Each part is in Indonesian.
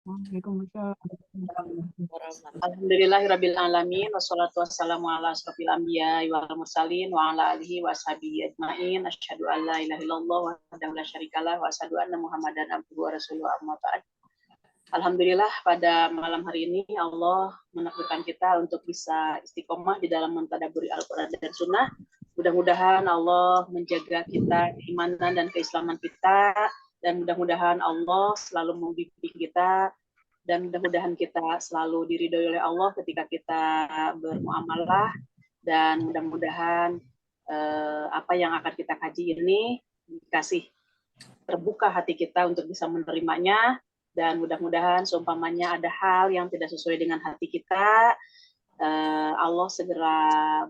Waalaikumsalam. Alhamdulillahirabbil alamin wassalatu wassalamu ala asrofil anbiya wal mursalin wa ala alihi washabihi ajmain asyhadu an la ilaha illallah wahdahu la syarikalah wa asyhadu anna muhammadan abduhu wa rasuluhu amma ba'd. Alhamdulillah pada malam hari ini Allah menakdirkan kita untuk bisa istiqomah di dalam mentadabburi Al-Qur'an dan Sunnah. Mudah-mudahan Allah menjaga kita keimanan dan keislaman kita, dan mudah-mudahan Allah selalu membimbing kita, dan mudah-mudahan kita selalu diridhoi oleh Allah ketika kita bermuamalah, dan mudah-mudahan apa yang akan kita kaji ini dikasih terbuka hati kita untuk bisa menerimanya, dan mudah-mudahan seumpamanya ada hal yang tidak sesuai dengan hati kita, Allah segera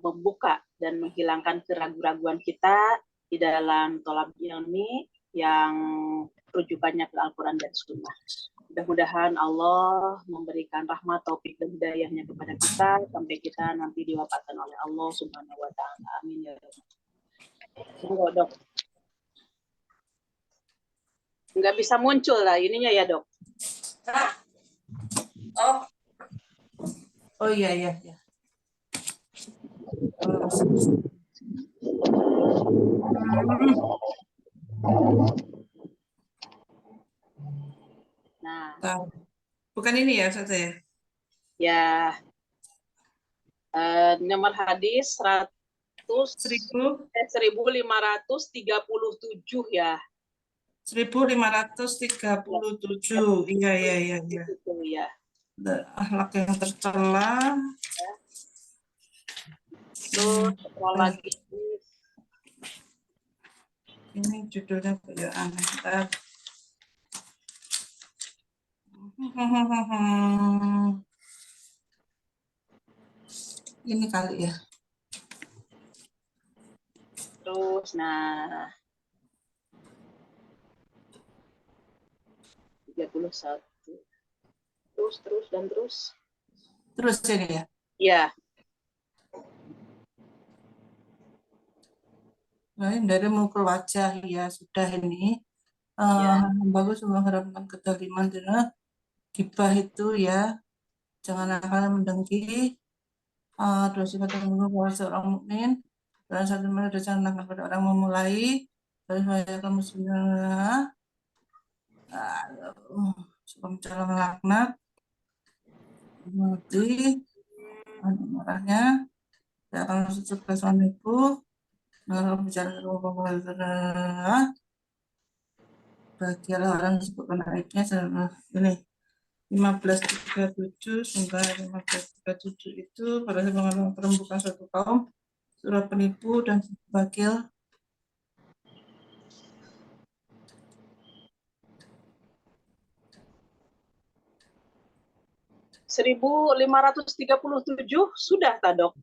membuka dan menghilangkan keraguan-raguan kita di dalam tolab ilmi yang rujukannya ke Al-Quran dan Sunnah. Mudah-mudahan Allah memberikan rahmat, taufik, dan hidayahnya kepada kita sampai kita nanti diwafatkan oleh Allah Subhanahu wa Ta'ala. Amin ya Rabbal. Dok, nggak bisa muncul lah ininya ya, Dok. Oh iya. Nah, bukan ini ya, Ustaz ya? Ya, nomor hadis 1537 ya. 1537. Iya. Itu ya. Akhlak yang tercela. Terus lagi ini judulnya kayak aneh. Ini kali ya. Terus, nah 31. Terus ini ya. Ya. Nah, dari mukul wajah ya sudah ini. Bagus mengharapkan kedaliman dengan gibah itu ya. Jangan akan mendengki. Dua sifat yang membuat seorang mukmin. Dan satu jangan pada orang memulai. Dan saya kamu sebenarnya sebelum cara melaknat mengerti marahnya tidak akan masuk ke suamiku dalam bicara bagianlah orang disebutkan aibnya ini 1537 sampai 1537 itu pada saat perempuan suatu kaum surah penipu dan bagil. (1537) sudah, tak, Dok?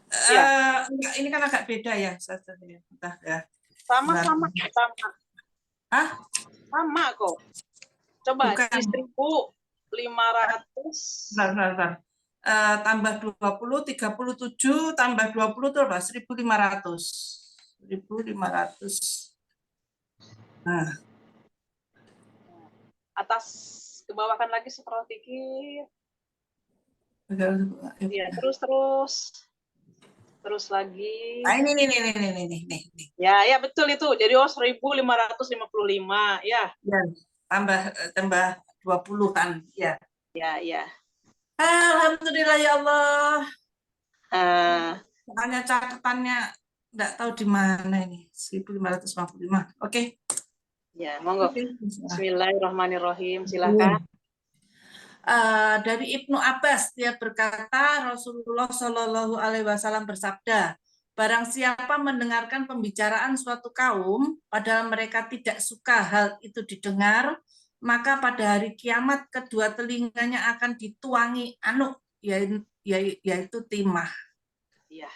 Enggak, ini kan agak beda ya, entah ya. Sama. Sama kok. Coba bukan. Di 1500. Bentar. Tambah 20, 37 tambah 20 itu apa? 1500. 1500. Nah. Atas ke bawahkan lagi scroll dikit. Ya, terus lagi. Nah, ini. Ya, betul itu. Jadi 1555 ya. Tambah 20 kan, ya. Ya. Alhamdulillah ya Allah. Soalnya catatannya enggak tahu di mana ini. 1555. Oke. Ya, monggo. Bismillahirrahmanirrahim. Silakan. Dari Ibnu Abbas, dia berkata Rasulullah Shallallahu Alaihi Wasallam bersabda, barang siapa mendengarkan pembicaraan suatu kaum padahal mereka tidak suka hal itu didengar, maka pada hari kiamat kedua telinganya akan dituangi anuk, yaitu timah. Iya.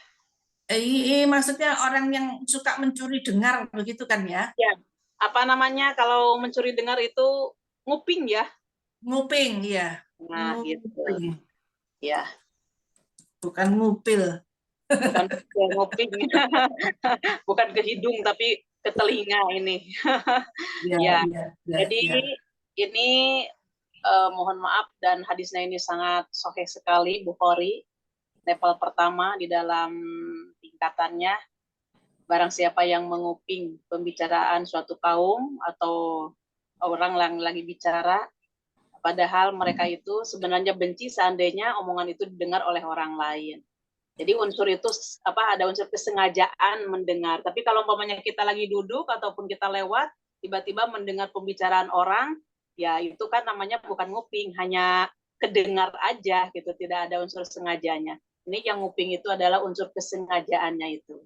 Maksudnya orang yang suka mencuri dengar, begitu kan ya? Ya. Apa namanya kalau mencuri dengar itu nguping ya? Nguping, ya. Nah, gitu. Ya. Bukan ngupil. Bukan nguping. Bukan ke hidung tapi ke telinga ini. Ya. Jadi ini mohon maaf, dan hadisnya ini sangat sahih sekali, Bukhari, level pertama di dalam tingkatannya. Barang siapa yang menguping pembicaraan suatu kaum atau orang yang lagi bicara, padahal mereka itu sebenarnya benci seandainya omongan itu didengar oleh orang lain. Jadi unsur itu ada unsur kesengajaan mendengar. Tapi kalau umpamanya kita lagi duduk ataupun kita lewat, tiba-tiba mendengar pembicaraan orang, ya itu kan namanya bukan nguping, hanya kedengar aja gitu, tidak ada unsur sengajanya. Ini yang nguping itu adalah unsur kesengajaannya itu.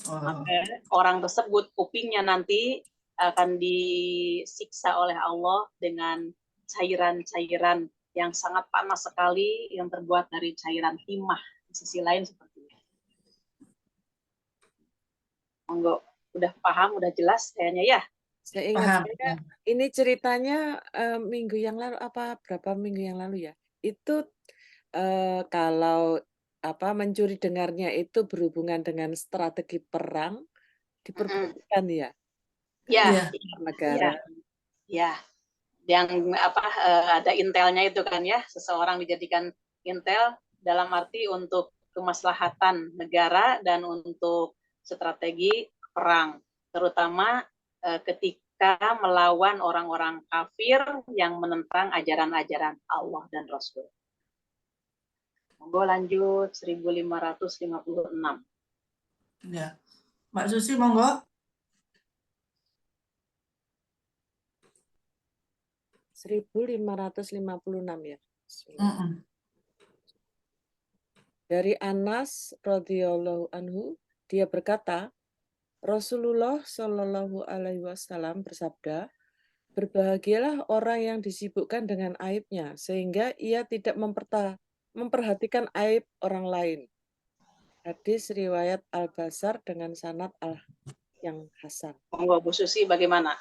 Maka orang tersebut kupingnya nanti akan disiksa oleh Allah dengan cairan-cairan yang sangat panas sekali yang terbuat dari cairan timah. Di sisi lain seperti itu. Monggo, udah paham, udah jelas kayaknya ya? Saya ingat ini ceritanya minggu yang lalu berapa minggu yang lalu ya? Itu kalau mencuri dengarnya itu berhubungan dengan strategi perang diperbolehkan ya? Ya, negara. Ya, yang ada intelnya itu kan ya, seseorang dijadikan intel dalam arti untuk kemaslahatan negara dan untuk strategi perang, terutama ketika melawan orang-orang kafir yang menentang ajaran-ajaran Allah dan Rasul. Monggo lanjut 1556. Ya. Mbak Susi, monggo. 1556 ya. Dari Anas radhiyallahu anhu, dia berkata, Rasulullah Shallallahu alaihi wasallam bersabda, berbahagialah orang yang disibukkan dengan aibnya sehingga ia tidak memperhatikan aib orang lain. Hadis riwayat Al-Basar dengan sanad yang hasan. Monggo Bu Susi, bagaimana?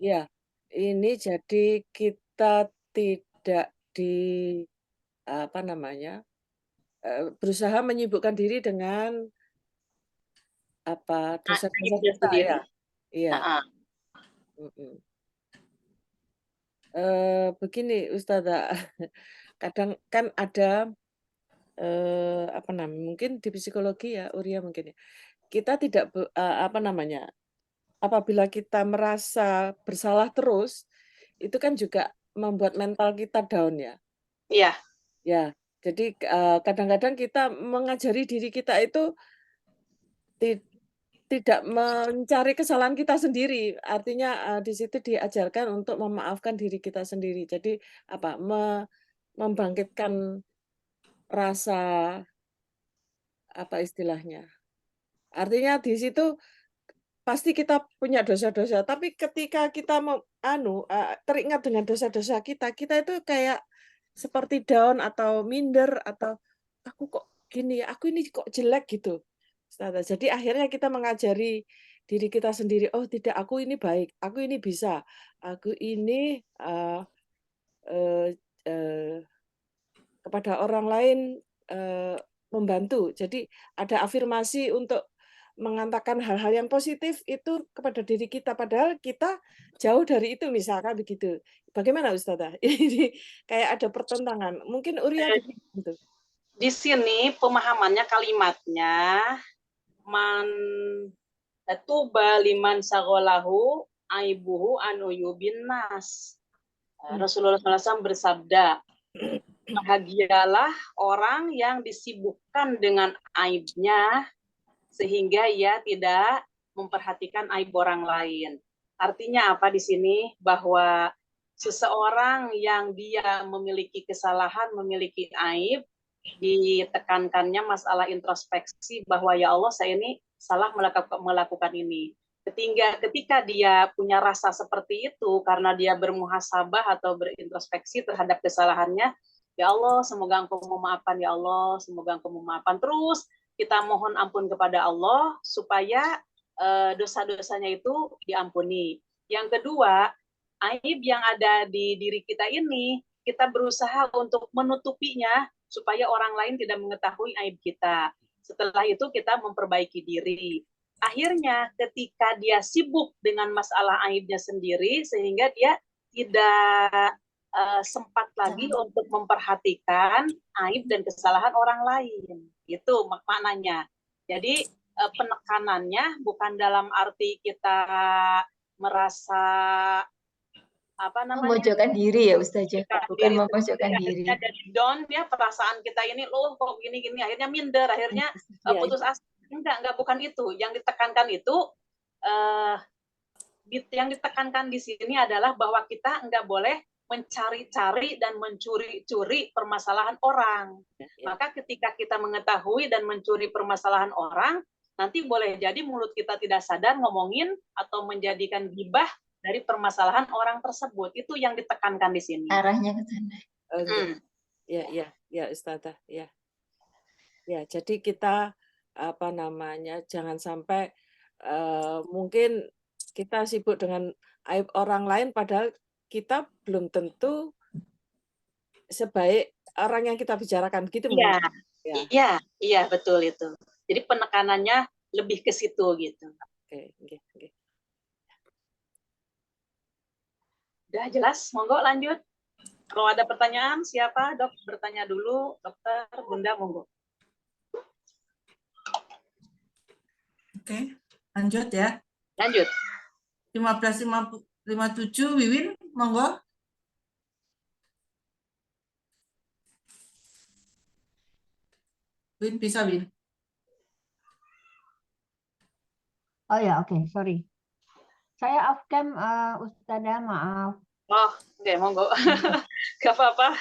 Ya, ini jadi kita tidak berusaha menyibukkan diri dengan dosa-dosa kita ya. Iya. Begini Ustazah, kadang kan ada mungkin di psikologi ya, Uria mungkin ya. Kita tidak apabila kita merasa bersalah terus, itu kan juga membuat mental kita down ya. Iya. Ya, jadi kadang-kadang kita mengajari diri kita itu tidak mencari kesalahan kita sendiri. Artinya di situ diajarkan untuk memaafkan diri kita sendiri. Jadi membangkitkan rasa istilahnya. Artinya di situ pasti kita punya dosa-dosa, tapi ketika kita teringat dengan dosa-dosa kita itu kayak seperti down atau minder atau aku kok gini ya, aku ini kok jelek gitu. Jadi akhirnya kita mengajari diri kita sendiri, oh tidak, aku ini baik, aku ini bisa, aku ini kepada orang lain membantu. Jadi ada afirmasi untuk mengatakan hal-hal yang positif itu kepada diri kita, padahal kita jauh dari itu, misalkan begitu. Bagaimana Ustazah? Ini kayak ada pertentangan. Mungkin Uria begitu. Di sini pemahamannya kalimatnya man tuba liman sagolahu aibuhu anu yubin nas. Rasulullah SAW bersabda, bahagialah orang yang disibukkan dengan aibnya sehingga ia tidak memperhatikan aib orang lain. Artinya apa di sini? Bahwa seseorang yang dia memiliki kesalahan, memiliki aib, ditekankannya masalah introspeksi bahwa ya Allah, saya ini salah melakukan ini. Ketika dia punya rasa seperti itu karena dia bermuhasabah atau berintrospeksi terhadap kesalahannya, ya Allah semoga Engkau memaafkan, ya Allah semoga Engkau memaafkan. Terus kita mohon ampun kepada Allah supaya dosa-dosanya itu diampuni. Yang kedua, aib yang ada di diri kita ini, kita berusaha untuk menutupinya supaya orang lain tidak mengetahui aib kita. Setelah itu kita memperbaiki diri. Akhirnya ketika dia sibuk dengan masalah aibnya sendiri, sehingga dia tidak sempat lagi untuk memperhatikan aib dan kesalahan orang lain. Itu maknanya. Jadi penekanannya bukan dalam arti kita merasa apa namanya, Memojokkan diri ya Ustazah, bukan diri memojokkan sendiri, diri. akhirnya jadi down ya, perasaan kita ini loh kok gini-gini, akhirnya minder, akhirnya Iya, putus asa. Enggak, bukan itu. Yang ditekankan itu yang ditekankan di sini adalah bahwa kita enggak boleh mencari-cari dan mencuri-curi permasalahan orang. Maka ketika kita mengetahui dan mencuri permasalahan orang, nanti boleh jadi mulut kita tidak sadar ngomongin atau menjadikan gibah dari permasalahan orang tersebut. Itu yang ditekankan di sini. Arahnya ke sana. Ya, Ustazah, ya. Ya, jadi kita apa namanya, jangan sampai mungkin kita sibuk dengan aib orang lain, padahal kita belum tentu sebaik orang yang kita bicarakan gitu. Iya, betul itu. Jadi penekanannya lebih ke situ gitu. Oke. Udah jelas, monggo lanjut. Kalau ada pertanyaan, siapa? Dok, bertanya dulu. Dokter, Bunda, monggo. Oke, lanjut ya. Lanjut. 1557, Wiwin, monggo. Win, bisa Win. Oh ya, oke, sorry. Saya off cam, Ustazah, maaf. Oh, oke, monggo. Gak apa-apa.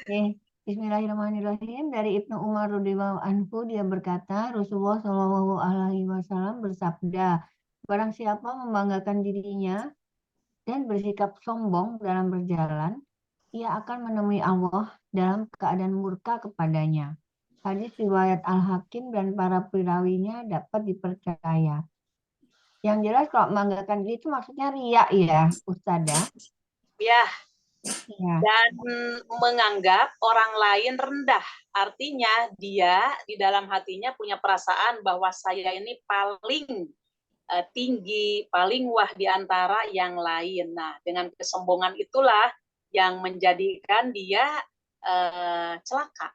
Oke. Bismillahirrahmanirrahim. Dari Ibnu Umar radhiyallahu anhu, dia berkata, Rasulullah Shallallahu Alaihi Wasallam bersabda, barang siapa membanggakan dirinya dan bersikap sombong dalam berjalan, ia akan menemui Allah dalam keadaan murka kepadanya. Hadis riwayat Al-Hakim dan para perawinya dapat dipercaya. Yang jelas kalau membanggakan diri itu maksudnya riya ya, Ustazah. Ya. Ya. Dan menganggap orang lain rendah. Artinya dia di dalam hatinya punya perasaan bahwa saya ini paling tinggi, paling wah di antara yang lain. Nah, dengan kesombongan itulah yang menjadikan dia celaka.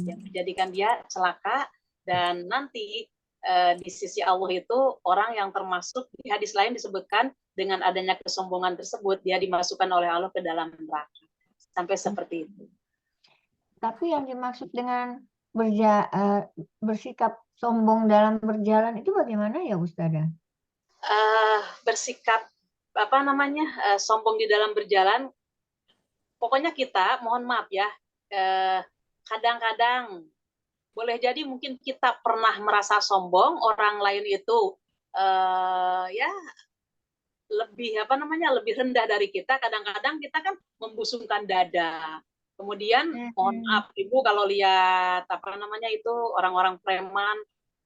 Yang menjadikan dia celaka, dan nanti di sisi Allah itu orang yang termasuk di hadis lain disebutkan dengan adanya kesombongan tersebut dia dimasukkan oleh Allah ke dalam neraka. Sampai seperti itu. Tapi yang dimaksud dengan bersikap sombong dalam berjalan itu bagaimana ya Ustazah? Bersikap apa namanya, sombong di dalam berjalan, pokoknya kita mohon maaf ya, kadang-kadang boleh jadi mungkin kita pernah merasa sombong, orang lain itu ya lebih apa namanya, lebih rendah dari kita. Kadang-kadang kita kan membusungkan dada. Kemudian mohon maaf Ibu kalau lihat apa namanya itu orang-orang preman,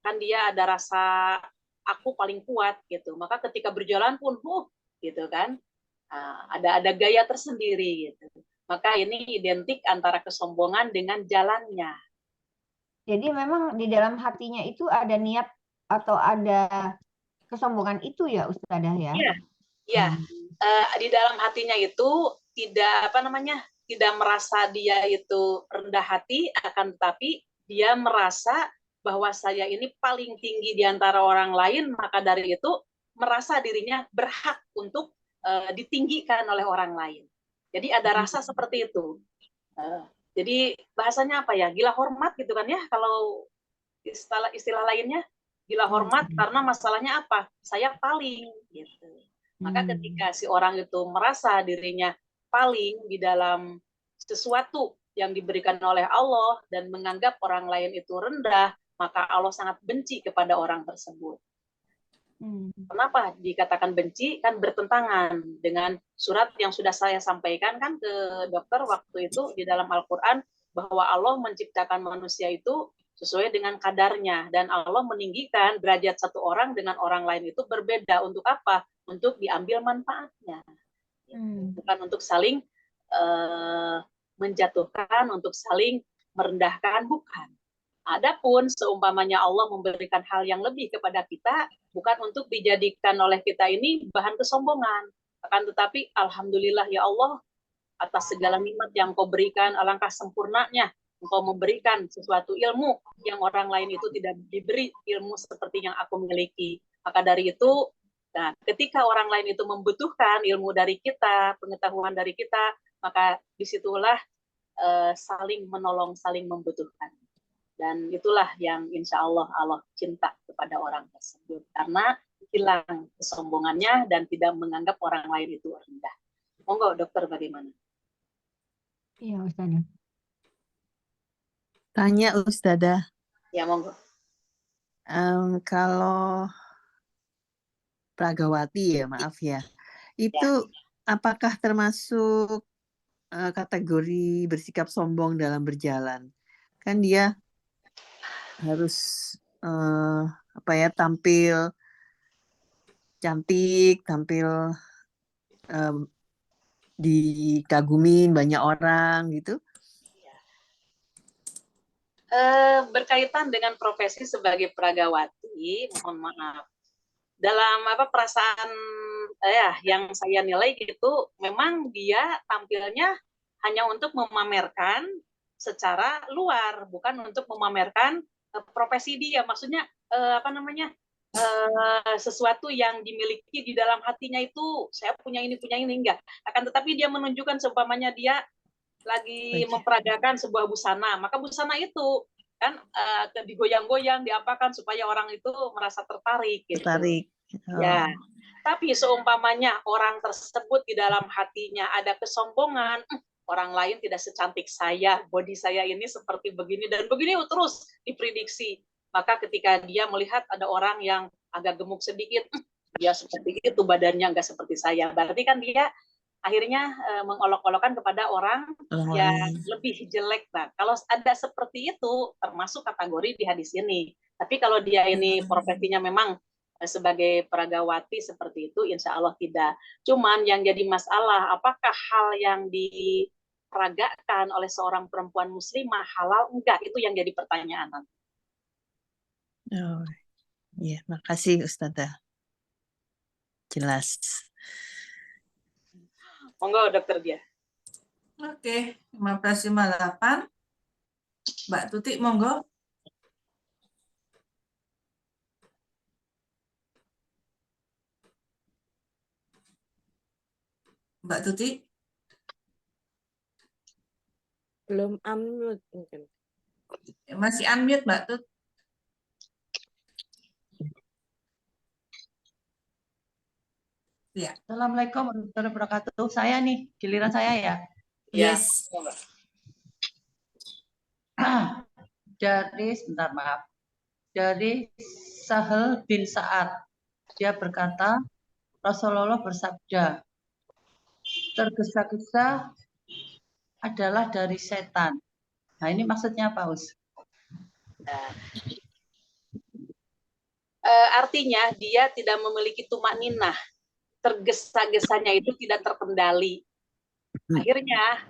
kan dia ada rasa aku paling kuat gitu. Maka ketika berjalan pun gitu kan, ada gaya tersendiri gitu. Maka ini identik antara kesombongan dengan jalannya. Jadi memang di dalam hatinya itu ada niat atau ada kesombongan itu ya Ustazah ya? Iya. Di dalam hatinya itu tidak apa namanya, tidak merasa dia itu rendah hati, akan tetapi dia merasa bahwa saya ini paling tinggi di antara orang lain, maka dari itu merasa dirinya berhak untuk ditinggikan oleh orang lain. Jadi ada rasa seperti itu. Jadi bahasanya apa ya, gila hormat gitu kan ya, kalau istilah lainnya gila hormat, karena masalahnya apa, saya paling gitu. Maka ketika si orang itu merasa dirinya paling di dalam sesuatu yang diberikan oleh Allah dan menganggap orang lain itu rendah, maka Allah sangat benci kepada orang tersebut. Kenapa dikatakan benci? Kan bertentangan dengan surat yang sudah saya sampaikan kan ke dokter waktu itu di dalam Al-Quran, bahwa Allah menciptakan manusia itu sesuai dengan kadarnya, dan Allah meninggikan derajat satu orang dengan orang lain itu berbeda. Untuk apa? Untuk diambil manfaatnya, bukan untuk saling menjatuhkan, untuk saling merendahkan, bukan. Adapun seumpamanya Allah memberikan hal yang lebih kepada kita, bukan untuk dijadikan oleh kita ini bahan kesombongan. Akan tetapi alhamdulillah ya Allah, atas segala nikmat yang Kau berikan, alangkah sempurnanya Engkau memberikan sesuatu ilmu yang orang lain itu tidak diberi ilmu seperti yang aku miliki. Maka dari itu, nah, ketika orang lain itu membutuhkan ilmu dari kita, pengetahuan dari kita, maka disitulah saling menolong, saling membutuhkan. Dan itulah yang insya Allah Allah cinta kepada orang tersebut. Karena hilang kesombongannya dan tidak menganggap orang lain itu rendah. Monggo dokter bagaimana? Iya, Ustazah. Tanya Ustazah, Ya monggo. kalau Pragawati ya, maaf ya, itu apakah termasuk kategori bersikap sombong dalam berjalan? Kan dia harus tampil cantik, tampil dikagumin banyak orang gitu. Berkaitan dengan profesi sebagai Pragawati, mohon maaf. Dalam perasaan yang saya nilai gitu, memang dia tampilnya hanya untuk memamerkan secara luar, bukan untuk memamerkan profesi dia. Maksudnya sesuatu yang dimiliki di dalam hatinya itu, saya punya ini enggak. Akan tetapi dia menunjukkan seumpamanya dia lagi memperagakan sebuah busana, maka busana itu kan digoyang-goyang, diapakan supaya orang itu merasa tertarik gitu. Tertarik. Ya. Tapi seumpamanya orang tersebut di dalam hatinya ada kesombongan, orang lain tidak secantik saya, body saya ini seperti begini dan begini terus diprediksi. Maka ketika dia melihat ada orang yang agak gemuk sedikit, dia seperti itu badannya enggak seperti saya. Berarti kan dia akhirnya mengolok-olokkan kepada orang yang lebih jelek. Nah, kalau ada seperti itu, termasuk kategori di hadis ini. Tapi kalau dia ini profesinya memang sebagai Pragawati seperti itu, insya Allah tidak. Cuman yang jadi masalah, apakah hal yang diperagakan oleh seorang perempuan muslimah halal? Enggak, itu yang jadi pertanyaan. Oh, ya, makasih Ustazah. Jelas. Monggo dokter dia. Oke, 1558. Mbak Tuti, monggo. Mbak Tuti. Belum unmute mungkin. Masih unmute, Mbak Tut. Ya. Assalamualaikum warahmatullahi wabarakatuh. Saya nih, giliran saya ya. Yes. Sebentar maaf. Dari Sahal bin Sa'ad. Dia berkata, Rasulullah bersabda, tergesa-gesa adalah dari setan. Nah, ini maksudnya apa, Us? Artinya dia tidak memiliki tumak ninah. Tergesa-gesanya itu tidak terkendali. Akhirnya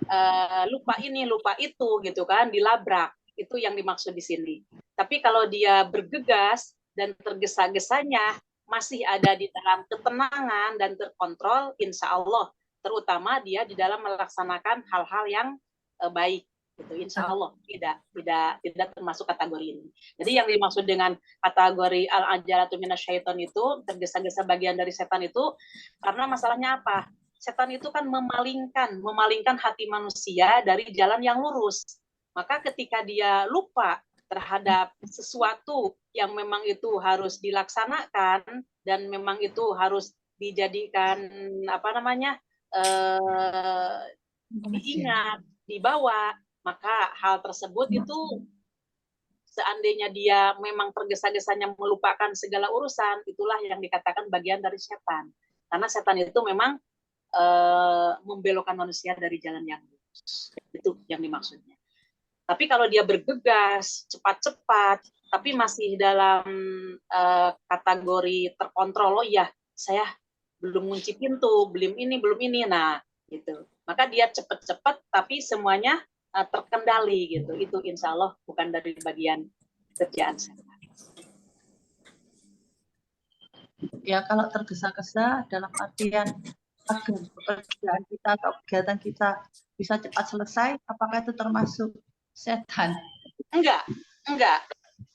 lupa ini, lupa itu gitu kan, dilabrak. Itu yang dimaksud di sini. Tapi kalau dia bergegas dan tergesa-gesanya masih ada di dalam ketenangan dan terkontrol, insya Allah, terutama dia di dalam melaksanakan hal-hal yang baik. Gitu, insya Allah tidak termasuk kategori ini. Jadi yang dimaksud dengan kategori al-ajalatu minasyaiton itu, tergesa-gesa bagian dari setan itu, karena masalahnya apa? Setan itu kan memalingkan hati manusia dari jalan yang lurus. Maka ketika dia lupa terhadap sesuatu yang memang itu harus dilaksanakan dan memang itu harus dijadikan diingat, dibawa, maka hal tersebut itu seandainya dia memang tergesa-gesanya melupakan segala urusan, itulah yang dikatakan bagian dari setan. Karena setan itu memang membelokkan manusia dari jalan yang lurus. Itu yang dimaksudnya. Tapi kalau dia bergegas, cepat-cepat, tapi masih dalam kategori terkontrol, oh iya, saya belum ngunci pintu, belum ini, nah gitu. Maka dia cepat-cepat, tapi semuanya terkendali gitu. Itu insya Allah bukan dari bagian kerjaan saya. Ya kalau tergesa-gesa dalam artian agar pekerjaan kita atau kegiatan kita bisa cepat selesai, apakah itu termasuk setan? Enggak.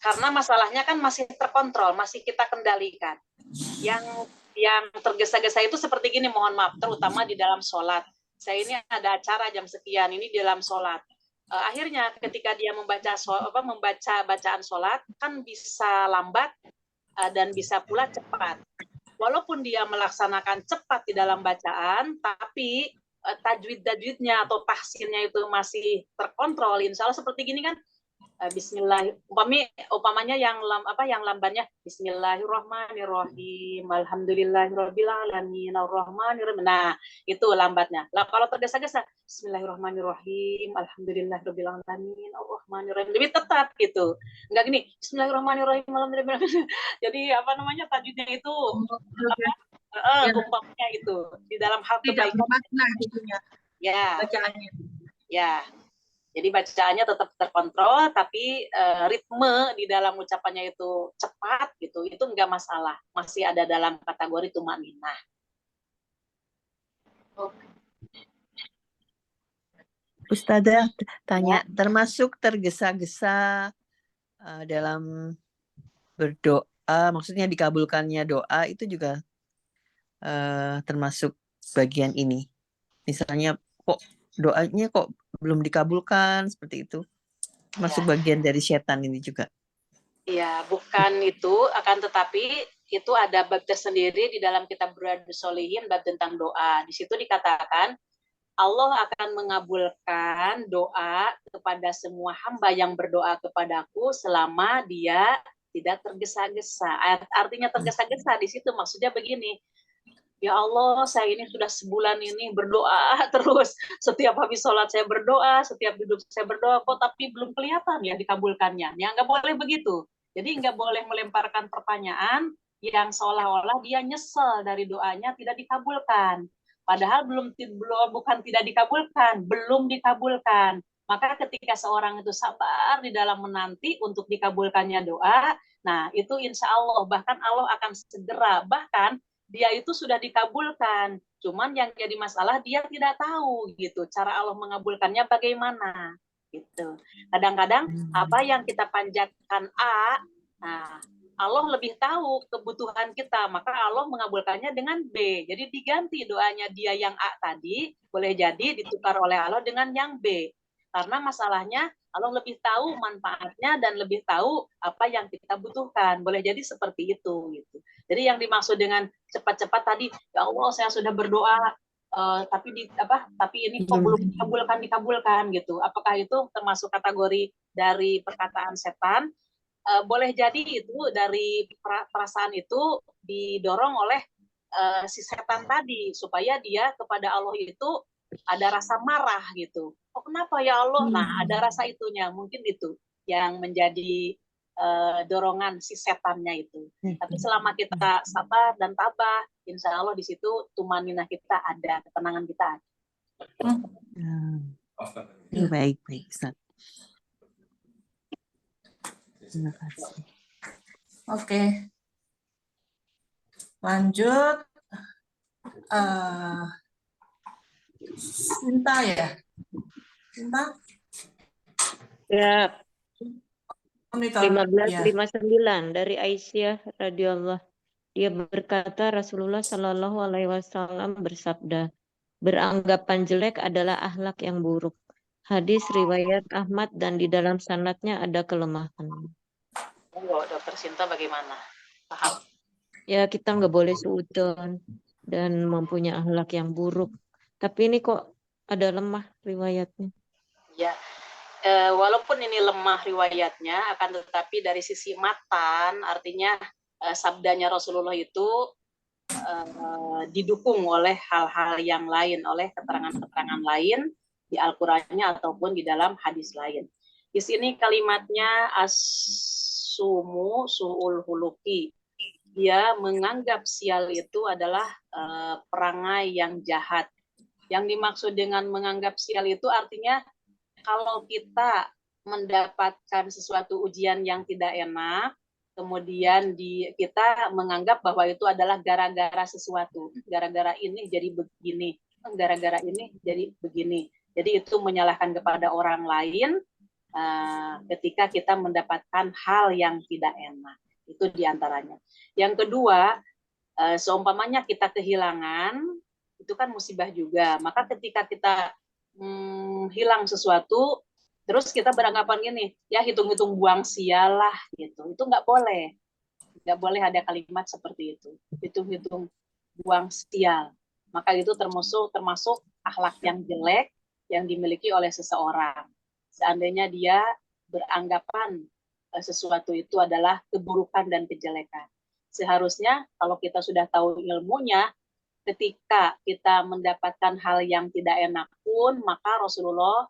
Karena masalahnya kan masih terkontrol, masih kita kendalikan. Yang tergesa-gesa itu seperti gini, mohon maaf, terutama di dalam sholat. Saya ini ada acara jam sekian, ini di dalam sholat. Akhirnya ketika dia membaca bacaan sholat, kan bisa lambat dan bisa pula cepat. Walaupun dia melaksanakan cepat di dalam bacaan, tapi tajwid-tajwidnya atau tahsinnya itu masih terkontrol. Insya Allah seperti gini kan, Bismillah, umpamanya yang lambannya Bismillahirrahmanirrahim, Alhamdulillahirabbil alamin, Arrahmanirrahim. Nah, itu lambatnya. Lah kalau tergesa-gesa Bismillahirrahmanirrahim, Alhamdulillahirabbil alamin, Arrahmanirrahim. Lebih tetap gitu. Enggak gini, Bismillahirrahmanirrahim, Alhamdulillah. Jadi tajwidnya itu umpamanya itu di dalam hal Tidak kebaikan. bermakna gitu ya. Bacaannya. Ya. Jadi bacaannya tetap terkontrol, tapi ritme di dalam ucapannya itu cepat gitu, itu enggak masalah, masih ada dalam kategori tumaninah. Ustazah tanya, termasuk tergesa-gesa dalam berdoa, maksudnya dikabulkannya doa itu juga termasuk bagian ini. Misalnya kok doanya kok belum dikabulkan seperti itu, masuk bagian dari setan ini juga. Iya, bukan itu, akan tetapi itu ada bab tersendiri di dalam kitab Riyadhus Shalihin, bab tentang doa. Di situ dikatakan Allah akan mengabulkan doa kepada semua hamba yang berdoa kepadaku selama dia tidak tergesa-gesa. Artinya tergesa-gesa di situ maksudnya begini. Ya Allah, saya ini sudah sebulan ini berdoa terus. Setiap habis sholat saya berdoa, setiap duduk saya berdoa, kok tapi belum kelihatan ya dikabulkannya. Ya nggak boleh begitu. Jadi nggak boleh melemparkan pertanyaan yang seolah-olah dia nyesel dari doanya tidak dikabulkan. Padahal bukan tidak dikabulkan, belum dikabulkan. Maka ketika seorang itu sabar di dalam menanti untuk dikabulkannya doa, nah itu insya Allah, bahkan Allah akan segera, bahkan dia itu sudah dikabulkan, cuman yang jadi masalah dia tidak tahu gitu cara Allah mengabulkannya bagaimana gitu. Kadang-kadang apa yang kita panjatkan A, nah Allah lebih tahu kebutuhan kita, maka Allah mengabulkannya dengan B. Jadi diganti doanya dia yang A tadi, boleh jadi ditukar oleh Allah dengan yang B. Karena masalahnya Allah lebih tahu manfaatnya dan lebih tahu apa yang kita butuhkan. Boleh jadi seperti itu gitu. Jadi yang dimaksud dengan cepat-cepat tadi, ya Allah saya sudah berdoa, tapi ini kok belum dikabulkan gitu. Apakah itu termasuk kategori dari perkataan setan? Boleh jadi itu dari perasaan itu didorong oleh si setan tadi supaya dia kepada Allah itu ada rasa marah gitu. Oh kenapa ya Allah? Nah ada rasa itunya, mungkin itu yang menjadi dorongan si setannya itu. Tapi selama kita sabar dan tabah, insya Allah di situ tumaninah kita ada, ketenangan kita ada. Baik, Ustaz. Terima kasih. Oke. Lanjut. Sinta ya? Sinta? Ya, Monitor. 1559 dari Aisyah radhiyallahu. Dia berkata Rasulullah Shallallahu alaihi wasallam bersabda, beranggapan jelek adalah akhlak yang buruk. Hadis riwayat Ahmad dan di dalam sanadnya ada kelemahan. Dokter Sinta bagaimana? Paham? Ya, kita nggak boleh suudzon dan mempunyai akhlak yang buruk. Tapi ini kok ada lemah riwayatnya. Ya, walaupun ini lemah riwayatnya, akan tetapi dari sisi matan, artinya sabdanya Rasulullah itu didukung oleh hal-hal yang lain, oleh keterangan-keterangan lain di Al-Qur'annya ataupun di dalam hadis lain. Di sini kalimatnya as-sumu su'ul huluki. Dia menganggap sial itu adalah perangai yang jahat. Yang dimaksud dengan menganggap sial itu artinya kalau kita mendapatkan sesuatu ujian yang tidak enak, kemudian kita menganggap bahwa itu adalah gara-gara sesuatu, gara-gara ini jadi begini, gara-gara ini jadi begini. Jadi itu menyalahkan kepada orang lain ketika kita mendapatkan hal yang tidak enak. Itu diantaranya. Yang kedua, seumpamanya kita kehilangan, itu kan musibah juga. Maka ketika kita hilang sesuatu, terus kita beranggapan gini, ya hitung-hitung buang sial lah gitu. Itu nggak boleh. Nggak boleh ada kalimat seperti itu. Hitung-hitung buang sial. Maka itu termasuk akhlak yang jelek yang dimiliki oleh seseorang. Seandainya dia beranggapan sesuatu itu adalah keburukan dan kejelekan. Seharusnya kalau kita sudah tahu ilmunya, ketika kita mendapatkan hal yang tidak enak pun, maka Rasulullah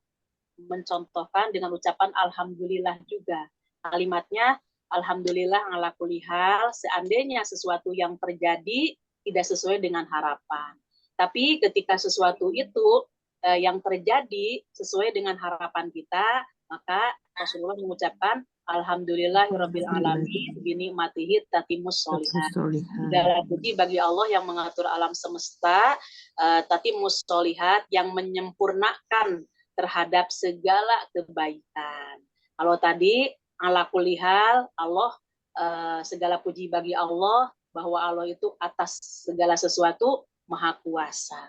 mencontohkan dengan ucapan alhamdulillah juga. Kalimatnya alhamdulillah ala kulli hal, seandainya sesuatu yang terjadi tidak sesuai dengan harapan. Tapi ketika sesuatu itu yang terjadi sesuai dengan harapan kita, maka Rasulullah mengucapkan alhamdulillahirabbil alamin binikmatihi tatimus sholihat. Segala puji bagi Allah yang mengatur alam semesta, tatimus sholihat, yang menyempurnakan terhadap segala kebaikan. Kalau tadi ala kulli hal, Allah, segala puji bagi Allah, bahwa Allah itu atas segala sesuatu maha kuasa.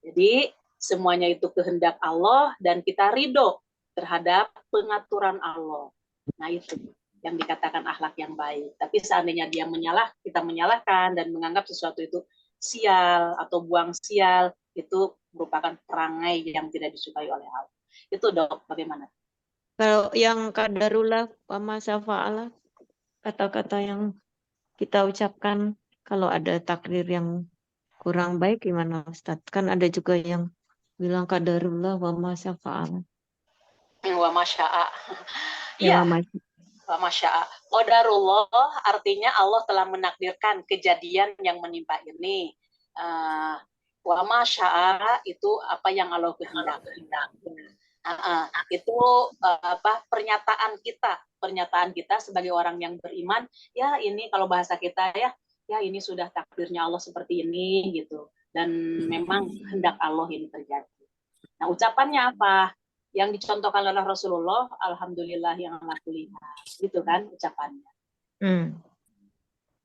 Jadi semuanya itu kehendak Allah dan kita ridho terhadap pengaturan Allah. Nah itu yang dikatakan akhlak yang baik. Tapi seandainya dia kita menyalahkan dan menganggap sesuatu itu sial atau buang sial, itu merupakan perangai yang tidak disukai oleh Allah. Itu Dok, bagaimana? Kalau yang qadarullah wa ma syafa'alah, kata-kata yang kita ucapkan kalau ada takdir yang kurang baik gimana Ustadz? Kan ada juga yang bilang qadarullah wa ma syafa'alah. Wa masya'a. Ya, Iya, wa masya'a. Qadarullah artinya Allah telah menakdirkan kejadian yang menimpa ini. Wa masya'a itu apa yang Allah kehendaki. Itu pernyataan kita sebagai orang yang beriman, ya ini kalau bahasa kita ya ini sudah takdirnya Allah seperti ini gitu, dan memang kehendak Allah ini terjadi. Nah ucapannya apa? Yang dicontohkan oleh Rasulullah, alhamdulillah yang ala kulli hal, gitu kan ucapannya.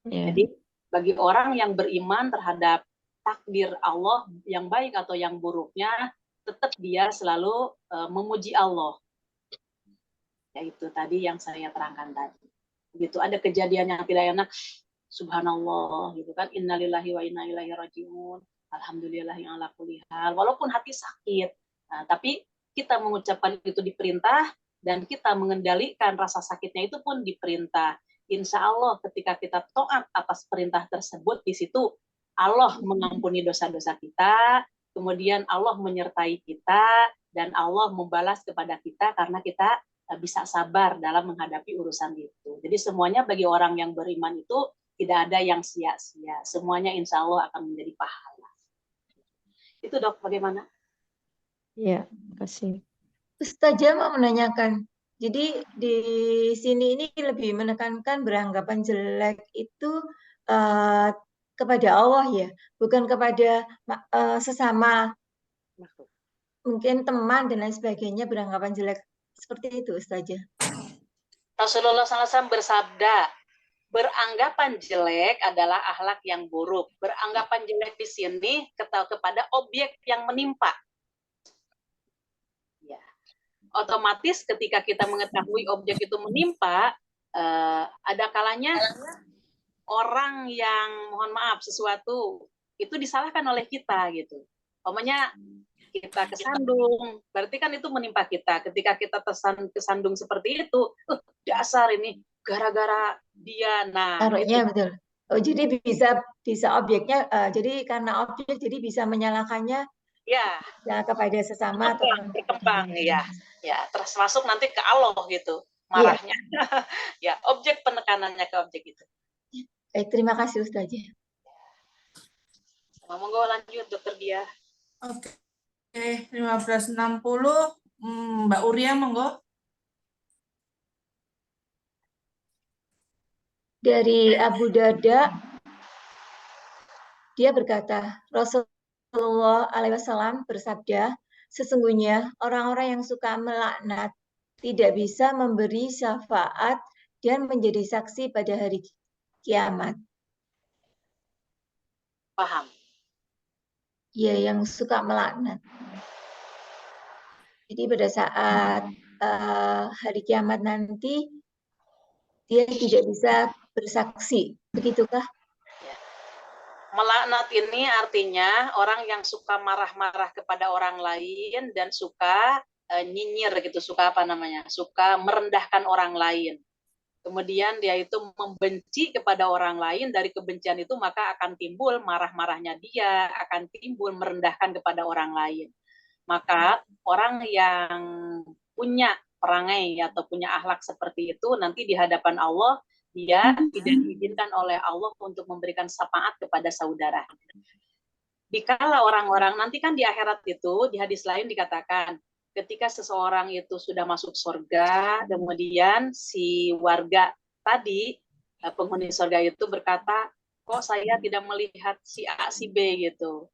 Jadi bagi orang yang beriman terhadap takdir Allah yang baik atau yang buruknya, tetap dia selalu memuji Allah. Yaitu tadi yang saya terangkan tadi. Begitu ada kejadian yang tidak enak, subhanallah gitu kan, innalillahi wa inna ilaihi rajiun, alhamdulillah yang ala kulli hal. Walaupun hati sakit, tapi kita mengucapkan itu diperintah dan kita mengendalikan rasa sakitnya itu pun diperintah. Insya Allah ketika kita taat atas perintah tersebut, di situ Allah mengampuni dosa-dosa kita, kemudian Allah menyertai kita, dan Allah membalas kepada kita karena kita bisa sabar dalam menghadapi urusan itu. Jadi semuanya bagi orang yang beriman itu tidak ada yang sia-sia. Semuanya insya Allah akan menjadi pahala. Itu Dok, bagaimana? Ya, kasih. Ustazah mau menanyakan, jadi di sini ini lebih menekankan beranggapan jelek itu kepada Allah ya, bukan kepada sesama, mungkin teman dan lain sebagainya beranggapan jelek seperti itu Ustazah. Rasulullah SAW bersabda, beranggapan jelek adalah akhlak yang buruk. Beranggapan jelek di sini kepada objek yang menimpa. Ya. Otomatis ketika kita mengetahui objek itu menimpa, ada kalanya orang yang mohon maaf sesuatu itu disalahkan oleh kita gitu. Umpamanya kita kesandung, berarti kan itu menimpa kita. Ketika kita kesandung seperti itu, dasar ini gara-gara dia. Nah, taruhnya betul. Oh, jadi bisa objeknya, jadi karena objek jadi bisa menyalahkannya ya kepada sesama atau berkembang ya terus masuk nanti ke Allah gitu marahnya. Ya, objek penekanannya ke objek itu. Baik, terima kasih Ustazah. Monggo lanjut Dokter Dia. Oke, 1560 Mbak Uria monggo. Dari Abu Darda, dia berkata, Rasulullah SAW bersabda, sesungguhnya orang-orang yang suka melaknat tidak bisa memberi syafaat dan menjadi saksi pada hari kiamat. Paham? Ya, yang suka melaknat. Jadi pada saat hari kiamat nanti, dia tidak bisa bersaksi. Begitukah? Melaknat ini artinya orang yang suka marah-marah kepada orang lain dan suka nyinyir gitu, suka apa namanya? Suka merendahkan orang lain. Kemudian dia itu membenci kepada orang lain, dari kebencian itu maka akan timbul marah-marahnya dia, akan timbul merendahkan kepada orang lain. Maka orang yang punya perangai atau punya akhlak seperti itu nanti di hadapan Allah dia tidak diizinkan oleh Allah untuk memberikan syafaat kepada saudara. Dikala orang-orang nanti kan di akhirat itu di hadis lain dikatakan ketika seseorang itu sudah masuk surga, kemudian si warga tadi penghuni surga itu berkata, kok saya tidak melihat si A si B gitu,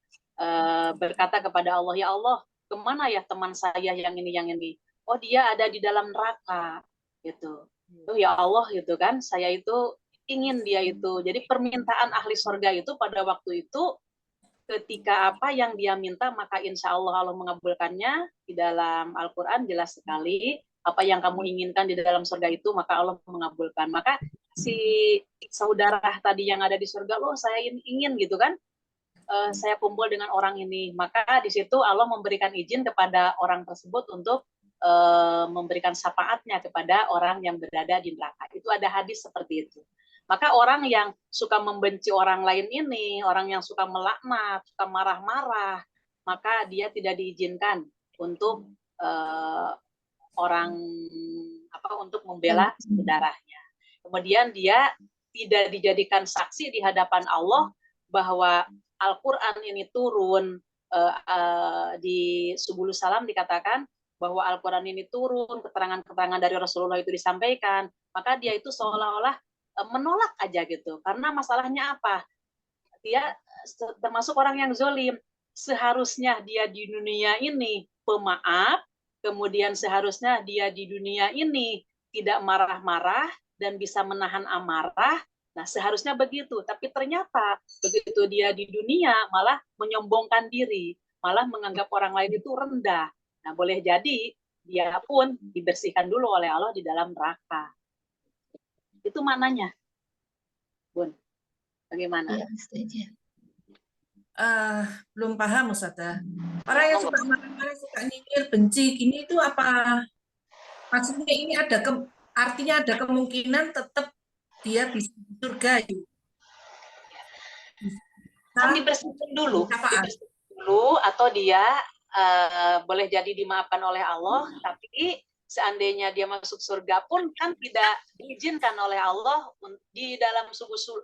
berkata kepada Allah, ya Allah kemana ya teman saya yang ini, oh dia ada di dalam neraka gitu. Oh ya Allah gitu kan, saya itu ingin dia itu. Jadi permintaan ahli surga itu pada waktu itu ketika apa yang dia minta maka insya Allah Allah mengabulkannya. Di dalam Al-Quran jelas sekali apa yang kamu inginkan di dalam surga itu maka Allah mengabulkan. Maka si saudara tadi yang ada di surga, loh saya ingin gitu kan, saya kumpul dengan orang ini, maka di situ Allah memberikan izin kepada orang tersebut untuk memberikan syafaatnya kepada orang yang berada di neraka. Itu ada hadis seperti itu. Maka orang yang suka membenci orang lain ini, orang yang suka melaknat, suka marah-marah, maka dia tidak diizinkan untuk orang untuk membela saudaranya. Kemudian dia tidak dijadikan saksi di hadapan Allah bahwa Al-Quran ini turun. Di Subulus Salam dikatakan bahwa Al-Quran ini turun, keterangan-keterangan dari Rasulullah itu disampaikan, maka dia itu seolah-olah menolak aja gitu. Karena masalahnya apa? Dia termasuk orang yang zolim. Seharusnya dia di dunia ini pemaaf, kemudian seharusnya dia di dunia ini tidak marah-marah dan bisa menahan amarah. Nah, seharusnya begitu. Tapi ternyata begitu dia di dunia malah menyombongkan diri, malah menganggap orang lain itu rendah. Nah, boleh jadi dia pun dibersihkan dulu oleh Allah di dalam neraka. Itu maknanya. Bun, bagaimana? Ya, setuju. Belum paham Ustazah. Orang yang suka marah-marah, suka nyinyir, benci, gini itu apa? Maksudnya ini artinya ada kemungkinan tetap dia bisa di surga ya? Kan dibersihkan dulu, atau dia boleh jadi dimaafkan oleh Allah, tapi seandainya dia masuk surga pun kan tidak diizinkan oleh Allah. Di dalam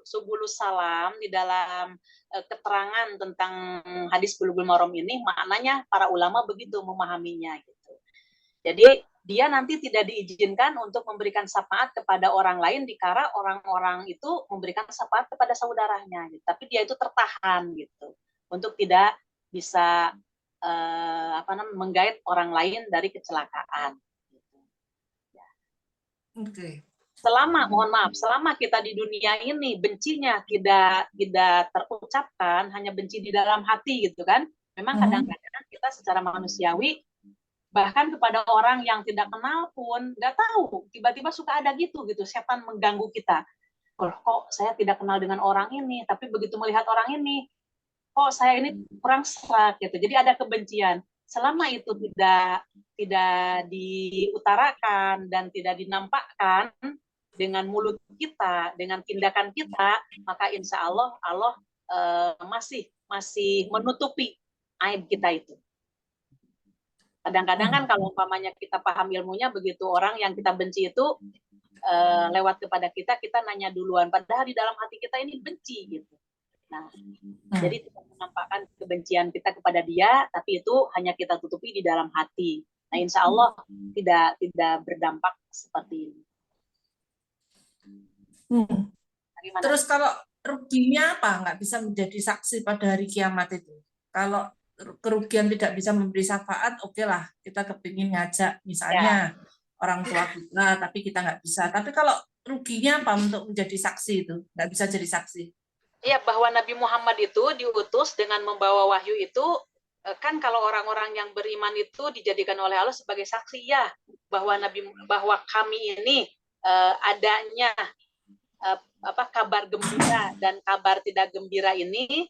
Subulus Salam, di dalam keterangan tentang hadis Bulughul Maram ini, maknanya para ulama begitu memahaminya gitu. Jadi dia nanti tidak diizinkan untuk memberikan syafaat kepada orang lain dikala orang-orang itu memberikan syafaat kepada saudaranya gitu. Tapi dia itu tertahan gitu untuk tidak bisa menggait orang lain dari kecelakaan. Oke. Selama kita di dunia ini bencinya tidak terucapkan, hanya benci di dalam hati gitu kan. Memang kadang-kadang kita secara manusiawi bahkan kepada orang yang tidak kenal pun nggak tahu, tiba-tiba suka ada gitu setan mengganggu kita. Kok saya tidak kenal dengan orang ini, tapi begitu melihat orang ini, kok saya ini kurang serak gitu. Jadi ada kebencian. Selama itu tidak diutarakan dan tidak dinampakkan dengan mulut kita, dengan tindakan kita, maka insya Allah masih menutupi aib kita itu. Kadang-kadang kan kalau umpamanya kita paham ilmunya, begitu orang yang kita benci itu lewat kepada kita nanya duluan, padahal di dalam hati kita ini benci gitu. Nah, jadi tidak menampakkan kebencian kita kepada dia, tapi itu hanya kita tutupi di dalam hati. Nah, insya Allah tidak berdampak seperti ini. Gimana? Terus kalau ruginya apa? Nggak bisa menjadi saksi pada hari kiamat itu. Kalau kerugian tidak bisa memberi syafaat, oke lah, kita kepingin ngajak misalnya orang tua kita, tapi kita nggak bisa. Tapi kalau ruginya apa untuk menjadi saksi itu? Nggak bisa jadi saksi. Iya, bahwa Nabi Muhammad itu diutus dengan membawa wahyu itu, kan kalau orang-orang yang beriman itu dijadikan oleh Allah sebagai saksi ya, bahwa kami ini adanya kabar gembira dan kabar tidak gembira ini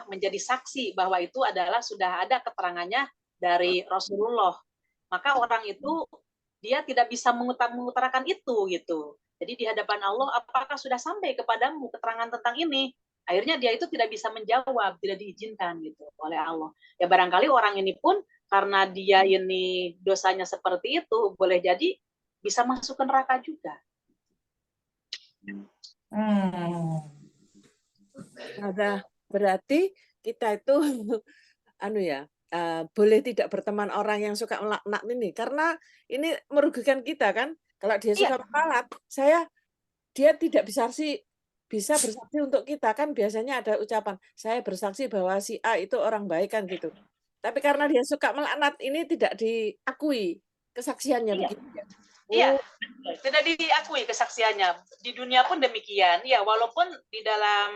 menjadi saksi bahwa itu adalah sudah ada keterangannya dari Rasulullah. Maka orang itu dia tidak bisa mengutarakan itu gitu. Jadi di hadapan Allah, apakah sudah sampai kepadamu keterangan tentang ini? Akhirnya dia itu tidak bisa menjawab, tidak diizinkan gitu oleh Allah. Ya barangkali orang ini pun karena dia ini dosanya seperti itu, boleh jadi bisa masuk ke neraka juga. Nah, berarti kita itu boleh tidak berteman orang yang suka melaknat ini, karena ini merugikan kita kan. Kalau dia suka melaknat, dia tidak bisa bersaksi untuk kita kan. Biasanya ada ucapan, saya bersaksi bahwa si A itu orang baik kan gitu. Tapi karena dia suka melaknat, ini tidak diakui kesaksiannya begitu ya. Iya, tidak diakui kesaksiannya. Di dunia pun demikian. Ya, walaupun di dalam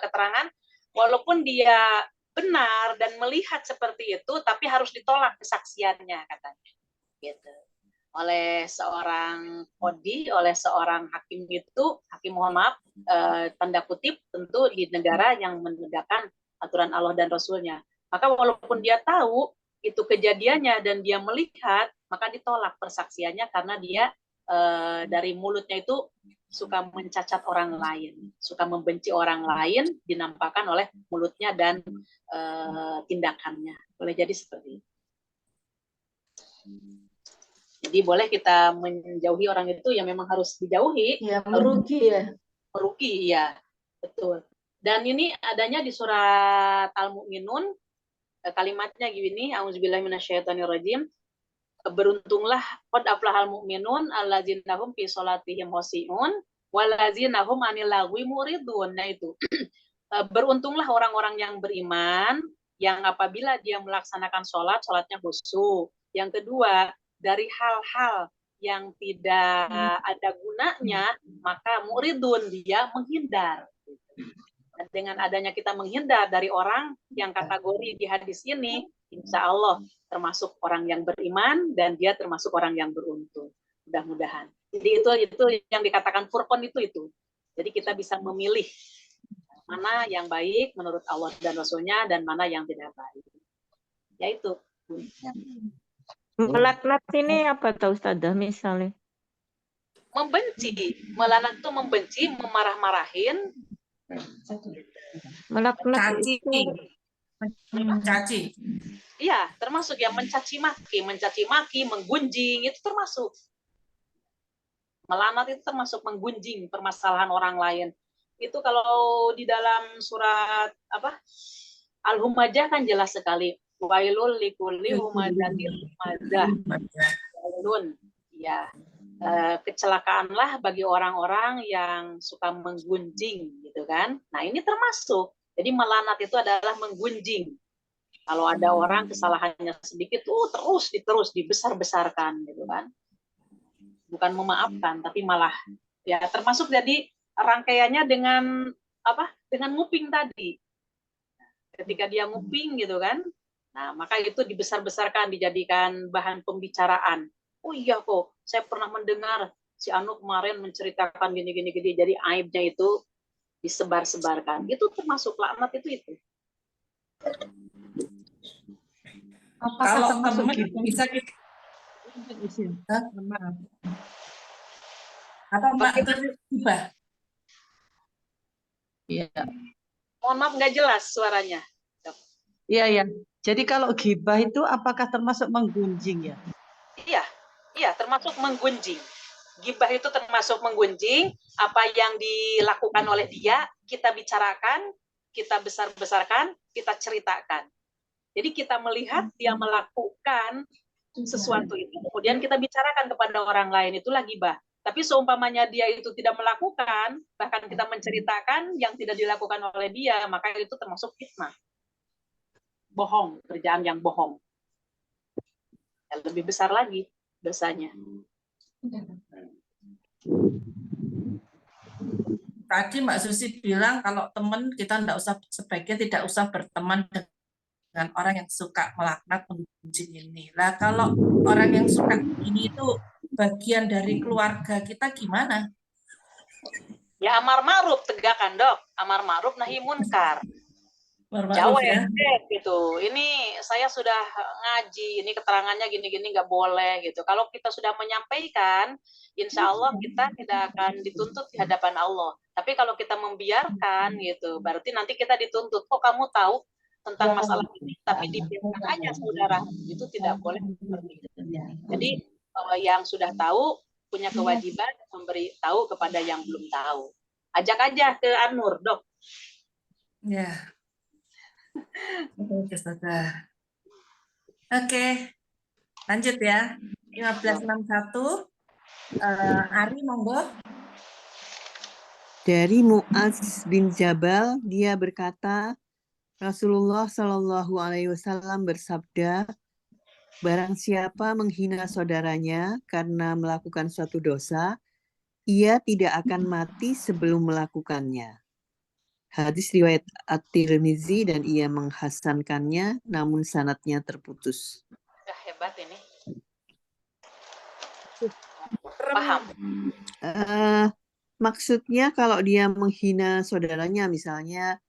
keterangan, walaupun dia benar dan melihat seperti itu, tapi harus ditolak kesaksiannya katanya. Gitu. Oleh seorang qadhi, oleh seorang hakim itu, mohon maaf, tanda kutip tentu di negara yang menegakkan aturan Allah dan Rasulnya. Maka walaupun dia tahu itu kejadiannya dan dia melihat, maka ditolak persaksiannya karena dia dari mulutnya itu suka mencacat orang lain, suka membenci orang lain, dinampakkan oleh mulutnya dan tindakannya. Boleh jadi seperti itu. Jadi boleh kita menjauhi orang itu yang memang harus dijauhi. Ya, merugi ya. Merugi, ya. Betul. Dan ini adanya di surat Al-Mu'minun, kalimatnya gini, auzubillahi minasyaitonirrajim. Beruntunglah qad aflahal mu'minun allazina hum fi sholatihim khashi'un wallazina hum 'anil lagwi muridun. Nah itu. Beruntunglah orang-orang yang beriman yang apabila dia melaksanakan sholatnya khusyuk. Yang kedua, dari hal-hal yang tidak ada gunanya, maka muridun, dia menghindar. Dan dengan adanya kita menghindar dari orang yang kategori di hadis ini, insya Allah termasuk orang yang beriman dan dia termasuk orang yang beruntung. Mudah-mudahan. Jadi itu yang dikatakan furqan itu. Jadi kita bisa memilih mana yang baik menurut Allah dan Rasulnya dan mana yang tidak baik. Yaitu. Melaknat ini apa tahu Ustazah misalnya? Membenci. Melaknat itu membenci, memarah-marahin. Melaknat itu Mencaci. Iya, termasuk yang mencaci maki, menggunjing, itu termasuk. Melaknat itu termasuk menggunjing permasalahan orang lain. Itu kalau di dalam surat Al-Humajah kan jelas sekali. Wailul likulli humazatil lumazah. Wailun, ya. Kecelakaanlah bagi orang-orang yang suka menggunjing gitu kan. Nah, ini termasuk. Jadi melanat itu adalah menggunjing. Kalau ada orang kesalahannya sedikit terus dibesar-besarkan gitu kan. Bukan memaafkan tapi malah ya termasuk jadi rangkaiannya dengan nguping tadi. Ketika dia nguping gitu kan. Nah, maka itu dibesar-besarkan, dijadikan bahan pembicaraan. Oh iya kok, saya pernah mendengar si Anu kemarin menceritakan gini. Jadi aibnya itu disebar-sebarkan. Itu termasuk laknat itu. Kalau teman bisa kita atau Mbak itu gibah? Iya. Mohon maaf nggak jelas suaranya. Iya. Jadi kalau gibah itu apakah termasuk menggunjing ya? Iya, termasuk menggunjing. Gibah itu termasuk menggunjing, apa yang dilakukan oleh dia, kita bicarakan, kita besar-besarkan, kita ceritakan. Jadi kita melihat dia melakukan sesuatu itu, kemudian kita bicarakan kepada orang lain, itulah gibah. Tapi seumpamanya dia itu tidak melakukan, bahkan kita menceritakan yang tidak dilakukan oleh dia, maka itu termasuk fitnah. Bohong, kerjaan yang bohong. Yang lebih besar lagi dosanya. Tadi Mbak Susi bilang kalau teman kita sebaiknya tidak usah berteman dengan orang yang suka melaknat, menggunjing ini. Lah kalau orang yang suka ini itu bagian dari keluarga kita gimana? Ya amar ma'ruf tegakkan, Dok. Amar ma'ruf nahi munkar. Jauh ya. Gitu. Ini saya sudah ngaji, ini keterangannya gini-gini nggak boleh gitu. Kalau kita sudah menyampaikan, insya Allah kita tidak akan dituntut di hadapan Allah. Tapi kalau kita membiarkan gitu, berarti nanti kita dituntut. Kok kamu tahu tentang masalah ini, tapi dibiarkan aja saudara. Itu tidak boleh seperti itu. Jadi yang sudah tahu punya kewajiban memberi tahu kepada yang belum tahu. Ajak aja ke An-Nur, Dok. Ya. Oke, lanjut ya. 1561. Ari, monggo. Dari Mu'adz bin Jabal, dia berkata, Rasulullah Shallallahu Alaihi Wasallam bersabda, barang siapa menghina saudaranya karena melakukan suatu dosa, ia tidak akan mati sebelum melakukannya. Hadis riwayat At-Tirmizi dan ia menghasankannya, namun sanadnya terputus. Udah hebat ini. Paham? Maksudnya kalau dia menghina saudaranya, misalnya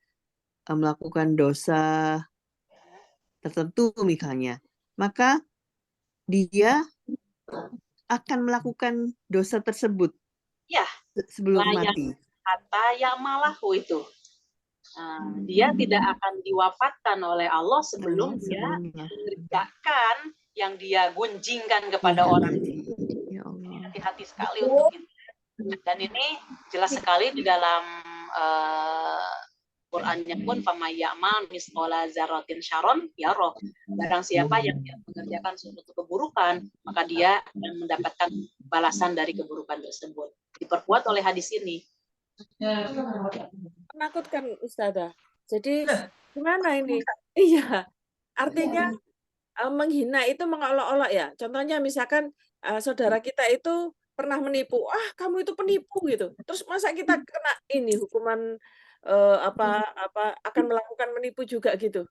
melakukan dosa tertentu misalnya, maka dia akan melakukan dosa tersebut Ya, sebelum mati. Kata ya malahu itu. Dia tidak akan diwafatkan oleh Allah sebelum dia mengerjakan yang dia gunjingkan kepada orang. Ya Allah. Hati-hati sekali untuk itu. Dan ini jelas sekali di dalam Qur'annya pun famayyamal misqala dzarratin syarron yarah. Barang siapa yang mengerjakan suatu keburukan, maka dia akan mendapatkan balasan dari keburukan tersebut. Diperkuat oleh hadis ini. Menakutkan Ustazah. Jadi gimana ini? Iya, artinya menghina itu mengolok-olok ya. Contohnya misalkan saudara kita itu pernah menipu, kamu itu penipu gitu. Terus masa kita kena ini hukuman akan melakukan menipu juga gitu?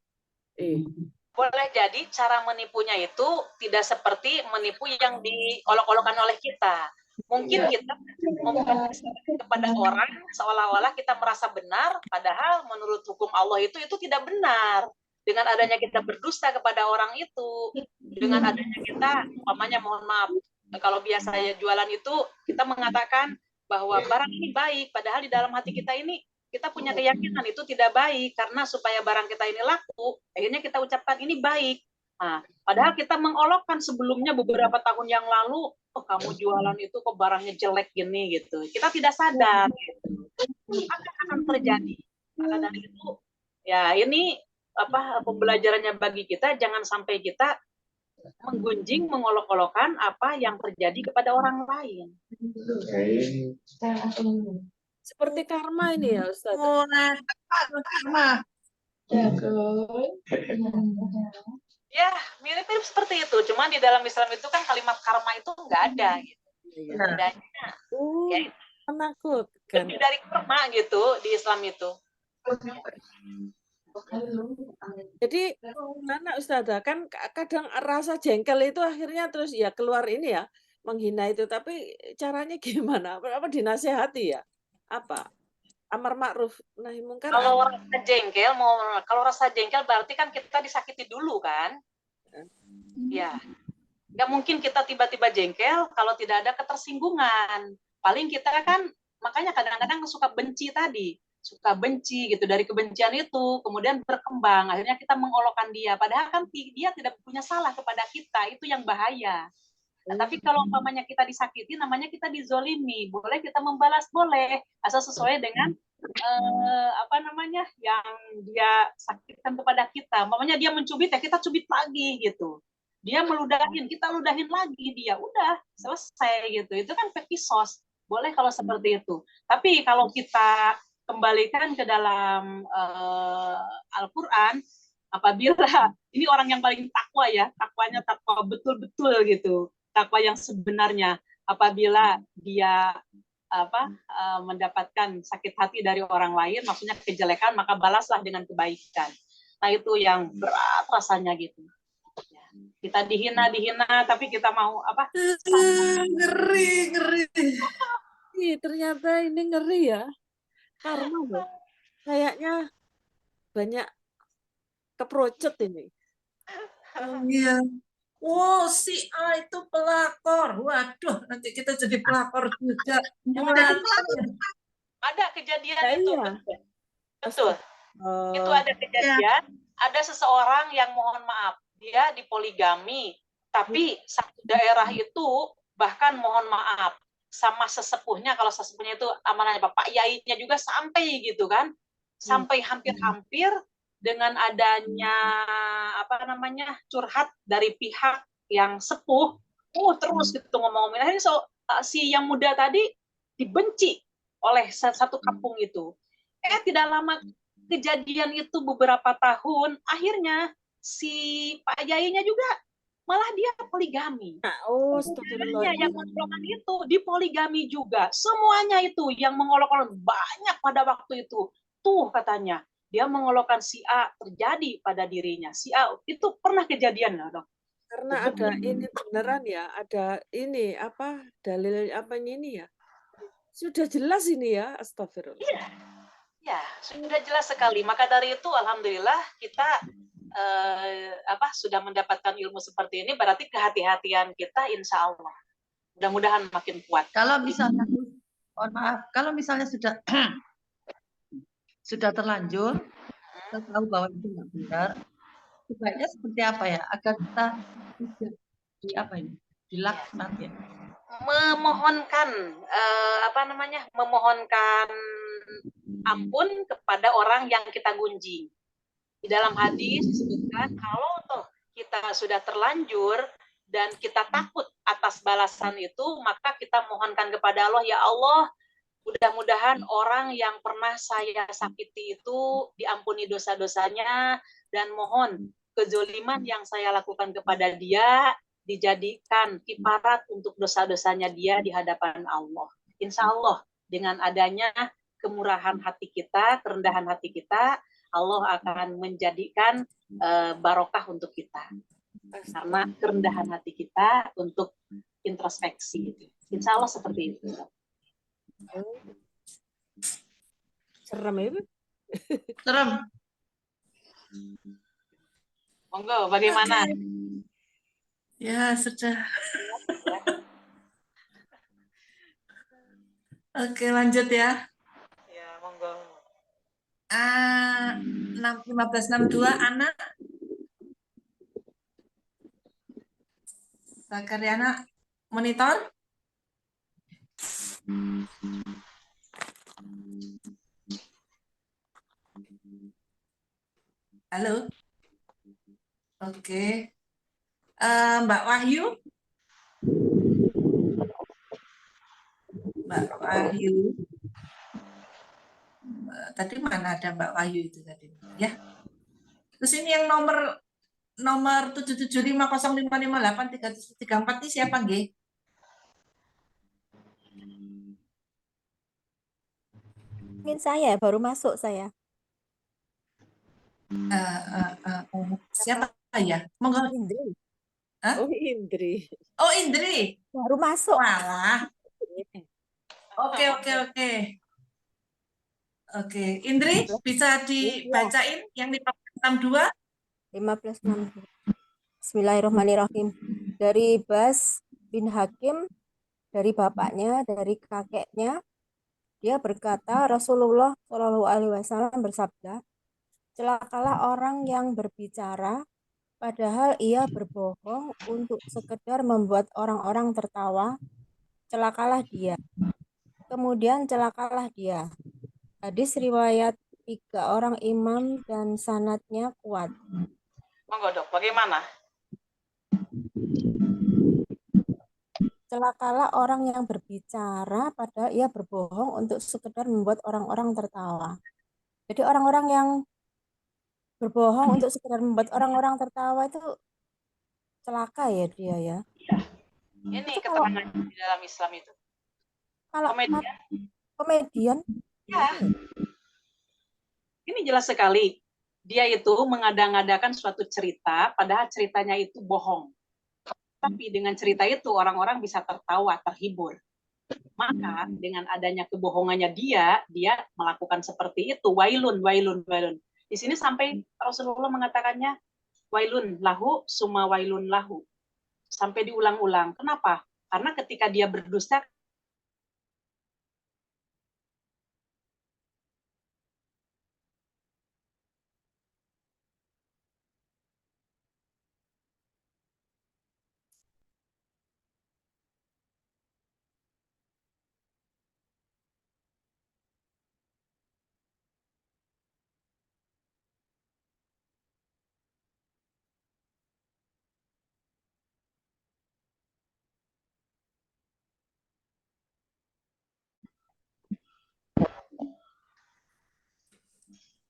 Boleh jadi cara menipunya itu tidak seperti menipu yang diolok-olokkan oleh kita. Mungkin kita membuat kepada orang seolah-olah kita merasa benar, padahal menurut hukum Allah itu tidak benar. Dengan adanya kita berdusta kepada orang itu, dengan adanya kita, umpamanya mohon maaf, kalau biasanya jualan itu kita mengatakan bahwa barang ini baik, padahal di dalam hati kita ini kita punya keyakinan itu tidak baik, karena supaya barang kita ini laku, akhirnya kita ucapkan ini baik. Nah, padahal kita mengolokkan sebelumnya beberapa tahun yang lalu, kamu jualan itu kok barangnya jelek gini gitu. Kita tidak sadar gitu. Akan terjadi. Maka dari itu ya ini pembelajarannya bagi kita, jangan sampai kita menggunjing, mengolok-olokkan apa yang terjadi kepada orang lain. Seperti karma ini ya Ustaz. Karma. Ya, mirip-mirip seperti itu. Cuma di dalam Islam itu kan kalimat karma itu nggak ada. Gitu. Adanya, ya, menakutkan. lebih dari karma gitu di Islam itu. Jadi mana Ustazah, kan kadang rasa jengkel itu akhirnya terus ya keluar ini ya, menghina itu. Tapi caranya gimana? Apa dinasehati ya? Apa? Amar ma'ruf nahi munkar. Kalau rasa jengkel berarti kan kita disakiti dulu kan? Ya. Nggak mungkin kita tiba-tiba jengkel kalau tidak ada ketersinggungan. Paling kita kan makanya kadang-kadang suka benci tadi. Suka benci gitu, dari kebencian itu kemudian berkembang, akhirnya kita mengolokkan dia, padahal kan dia tidak punya salah kepada kita, itu yang bahaya. Nah, tapi kalau umpamanya kita disakiti, namanya kita dizolimi, boleh kita membalas, boleh, asal sesuai dengan yang dia sakitkan kepada kita. Umpamanya dia mencubit, ya kita cubit lagi gitu. dia meludahin, kita ludahin lagi dia, udah selesai gitu. Itu kan kisos, boleh kalau seperti itu. Tapi kalau kita kembalikan ke dalam Al-Quran, apabila ini orang yang paling takwa ya, takwanya takwa betul-betul gitu, takwa yang sebenarnya, apabila dia mendapatkan sakit hati dari orang lain, maksudnya kejelekan, maka balaslah dengan kebaikan. Nah itu yang berat rasanya gitu. Kita dihina, tapi kita mau apa? Ngeri. Ternyata ini ngeri ya. Karma loh. Kayaknya banyak keprocet ini. Iya. Oh, si A itu pelakor. Waduh, nanti kita jadi pelakor juga. Gimana? Ada kejadian Ya, itu. iya. Betul. Itu ada kejadian, ada seseorang yang mohon maaf, dia dipoligami, tapi satu daerah itu bahkan mohon maaf sama sesepuhnya, kalau sesepuhnya itu amanahnya Bapak Yainya juga sampai gitu kan, sampai hampir-hampir dengan adanya curhat dari pihak yang sepuh, terus gitu ngomong-ngomong. Akhirnya si yang muda tadi dibenci oleh satu kampung itu. Tidak lama kejadian itu beberapa tahun, akhirnya si Pak Yainya juga malah dia poligami. Yang mengolok-olok itu dipoligami juga. Semuanya itu yang mengolok-olok banyak pada waktu itu. Tuh katanya, dia mengolokkan si A terjadi pada dirinya. Si A itu pernah kejadian loh, Dok. Karena ada ini beneran ya, ada ini dalil ini ya. Sudah jelas ini ya, astagfirullah. Iya. Ya, sudah jelas sekali. Maka dari itu alhamdulillah kita sudah mendapatkan ilmu seperti ini, berarti kehati-hatian kita insya Allah mudah-mudahan makin kuat. Kalau misalnya, mohon maaf, kalau misalnya sudah terlanjur, kita tahu bahwa itu nggak benar, sebaiknya seperti apa ya agar kita tidak dilaknat ya? Memohonkan memohonkan ampun kepada orang yang kita gunjing. Di dalam hadis disebutkan kalau toh kita sudah terlanjur dan kita takut atas balasan itu, maka kita mohonkan kepada Allah, ya Allah, mudah-mudahan orang yang pernah saya sakiti itu diampuni dosa-dosanya, dan mohon kezoliman yang saya lakukan kepada dia dijadikan kifarat untuk dosa-dosanya dia di hadapan Allah. Insya Allah dengan adanya kemurahan hati kita, kerendahan hati kita, Allah akan menjadikan barokah untuk kita. Karena kerendahan hati kita untuk introspeksi. Insya Allah seperti itu. Serem itu. Serem. Monggo, bagaimana? Ya, sudah. Oke, lanjut ya. Ya, monggo. 1562 anak. Zakariana monitor. Halo. Oke. Mbak Wahyu. Mbak Wahyu. Tadi mana ada Mbak Wahyu itu tadi? Ya. Terus ini yang nomor 77505583334 ini siapa, nggih? Mungkin saya baru masuk saya. Siapa ya? Monggo. Indri. Oh, Indri. Oh, Indri. Baru masuk. Walah. Oke. Oke, Indri bisa dibacain yang 1562? 1562. Bismillahirrahmanirrahim. Dari Bas bin Hakim, dari bapaknya, dari kakeknya, dia berkata, Rasulullah Shallallahu Alaihi Wasallam bersabda, celakalah orang yang berbicara, padahal ia berbohong untuk sekedar membuat orang-orang tertawa. Celakalah dia. Kemudian celakalah dia. Hadis riwayat 3 orang imam dan sanadnya kuat. Monggo, Dok, bagaimana? Celakalah orang yang berbicara padahal ia berbohong untuk sekedar membuat orang-orang tertawa. Jadi orang-orang yang berbohong untuk sekedar membuat orang-orang tertawa itu celaka ya dia ya. Ini Itu kalau keterangan di dalam Islam itu. Komedian. Komedian. Ya. Ini jelas sekali. Dia itu mengada-ngadakan suatu cerita, padahal ceritanya itu bohong. Tapi dengan cerita itu orang-orang bisa tertawa, terhibur. Maka dengan adanya kebohongannya dia melakukan seperti itu. Wailun, wailun, wailun. Di sini sampai Rasulullah mengatakannya wailun lahu, summa wailun lahu. Sampai diulang-ulang. Kenapa? Karena ketika dia berdusta,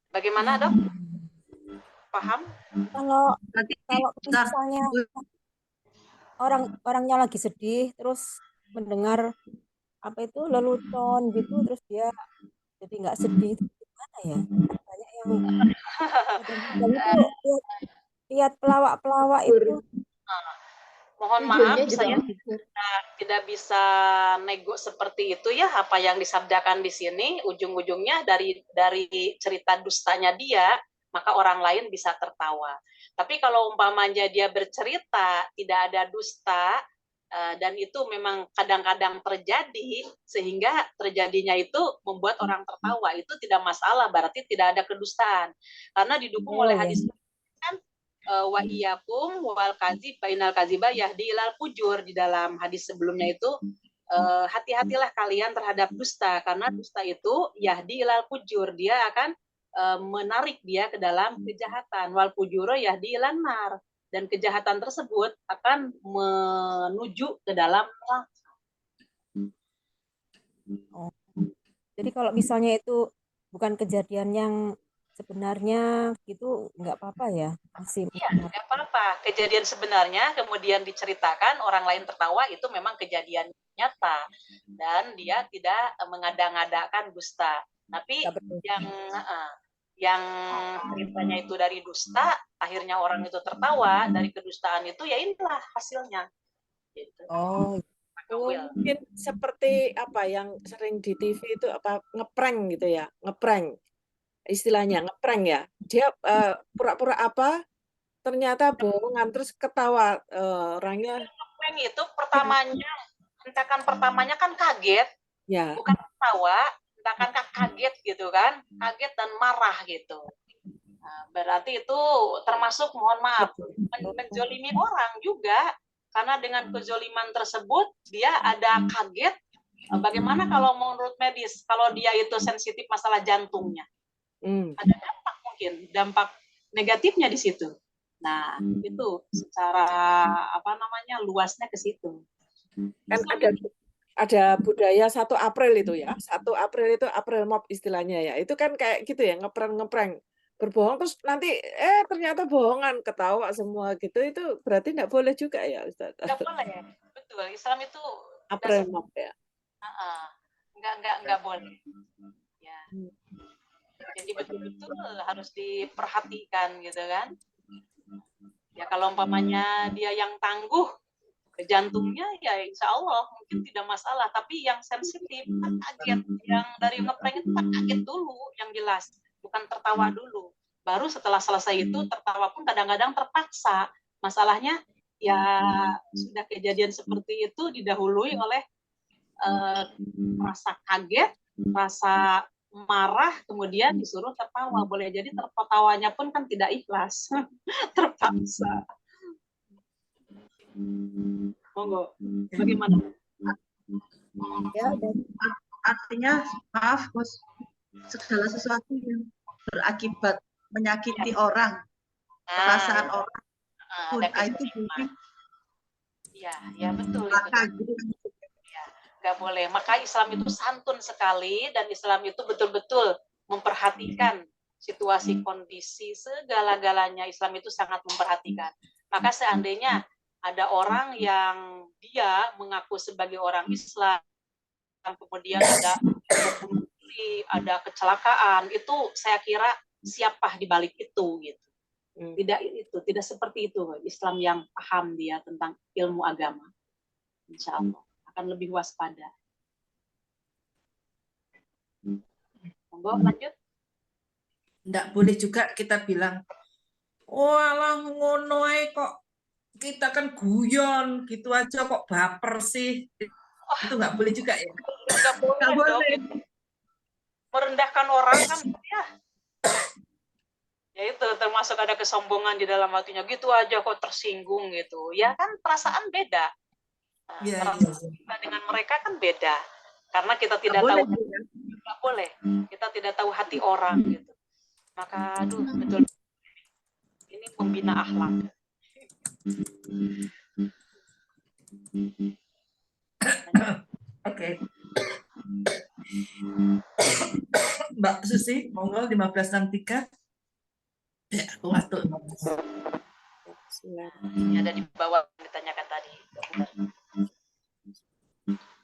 bagaimana dok? Paham? Kalau Nanti misalnya orangnya lagi sedih terus mendengar apa itu lelucon gitu terus dia jadi nggak sedih itu gimana ya? Banyak yang kadang-kadang itu lihat pelawak-pelawak itu. Mohon maaf, saya tidak bisa nego seperti itu ya. Apa yang disabdakan di sini, ujung-ujungnya dari cerita dustanya dia, maka orang lain bisa tertawa. Tapi kalau umpamanya dia bercerita, tidak ada dusta, dan itu memang kadang-kadang terjadi, sehingga terjadinya itu membuat orang tertawa, itu tidak masalah, berarti tidak ada kedustaan. Karena didukung oleh hadis kan, wa iyyakum wal kadzib bainal kadziba yahdi ilal fujur. Di dalam hadis sebelumnya itu hati-hatilah kalian terhadap dusta, karena dusta itu yahdi ilal fujur, dia akan menarik dia ke dalam kejahatan. Wal fujuro yahdi ilan nar, dan kejahatan tersebut akan menuju ke dalam neraka. Oh. Jadi kalau misalnya itu bukan kejadian yang sebenarnya gitu nggak apa-apa ya, masih ya, nggak apa-apa. Kejadian sebenarnya kemudian diceritakan, orang lain tertawa, itu memang kejadian nyata dan dia tidak mengada-ngadakan dusta. Tapi yang ceritanya itu dari dusta, akhirnya orang itu tertawa dari kedustaan itu, ya inilah hasilnya. Gitu. Oh, mungkin seperti apa yang sering di TV itu apa ngeprank gitu ya, ngeprank. Istilahnya ngeprank ya, dia pura-pura apa ternyata bohongan terus ketawa orangnya. Ngeprank itu hentakan pertamanya kan kaget, ya, bukan ketawa, hentakan kaget gitu kan, kaget dan marah gitu. Nah, berarti itu termasuk, mohon maaf, menzolimi orang juga, karena dengan kezoliman tersebut dia ada kaget. Bagaimana kalau menurut medis, kalau dia itu sensitif masalah jantungnya? Ada dampak, mungkin dampak negatifnya di situ. Nah, itu secara luasnya ke situ. Kan ada budaya 1 April itu ya. 1 April itu April Mop istilahnya ya. Itu kan kayak gitu ya, ngeprank berbohong terus nanti ternyata bohongan, ketawa semua gitu. Itu berarti enggak boleh juga ya, Ustaz? Enggak boleh. Betul. Islam itu April Mop ya. Enggak boleh. Ya. Jadi betul-betul harus diperhatikan gitu kan. Ya kalau umpamanya dia yang tangguh ke jantungnya, ya insya Allah mungkin tidak masalah. Tapi yang sensitif kan kaget, yang dari ngeprank itu kan kaget dulu, yang jelas, bukan tertawa dulu. Baru setelah selesai itu tertawa pun kadang-kadang terpaksa. Masalahnya ya sudah kejadian seperti itu didahului oleh rasa kaget, rasa marah, kemudian disuruh tertawa. Boleh jadi tertawanya pun kan tidak ikhlas, terpaksa. Monggo, bagaimana? Ya, artinya maaf bos, segala sesuatu yang berakibat menyakiti orang, perasaan orang pun itu Ya betul itu. Ya, nggak boleh. Maka Islam itu santun sekali, dan Islam itu betul-betul memperhatikan situasi, kondisi, segala-galanya. Islam itu sangat memperhatikan. Maka seandainya ada orang yang dia mengaku sebagai orang Islam, kemudian ada bunuh diri, ada kecelakaan, itu saya kira siapa di balik itu gitu. Tidak seperti itu Islam yang paham dia tentang ilmu agama. Insya Allah akan lebih waspada. Monggo lanjut. Nggak boleh juga kita bilang, walah ngono ae kok, kita kan guyon gitu aja kok baper sih. Itu nggak boleh juga ya. Nggak boleh, Nggak boleh. dong. Merendahkan orang kan ya itu termasuk ada kesombongan di dalam hatinya, gitu aja kok tersinggung gitu. Ya kan perasaan beda. Perasaan kita dengan mereka kan beda. Karena kita tidak tahu, nggak boleh. Kita tidak tahu hati orang gitu. Maka betul ini membina akhlak. Oke. Mbak Susi, monggo 1563. Ya, aku masuk. Ini ada di bawah yang ditanyakan tadi.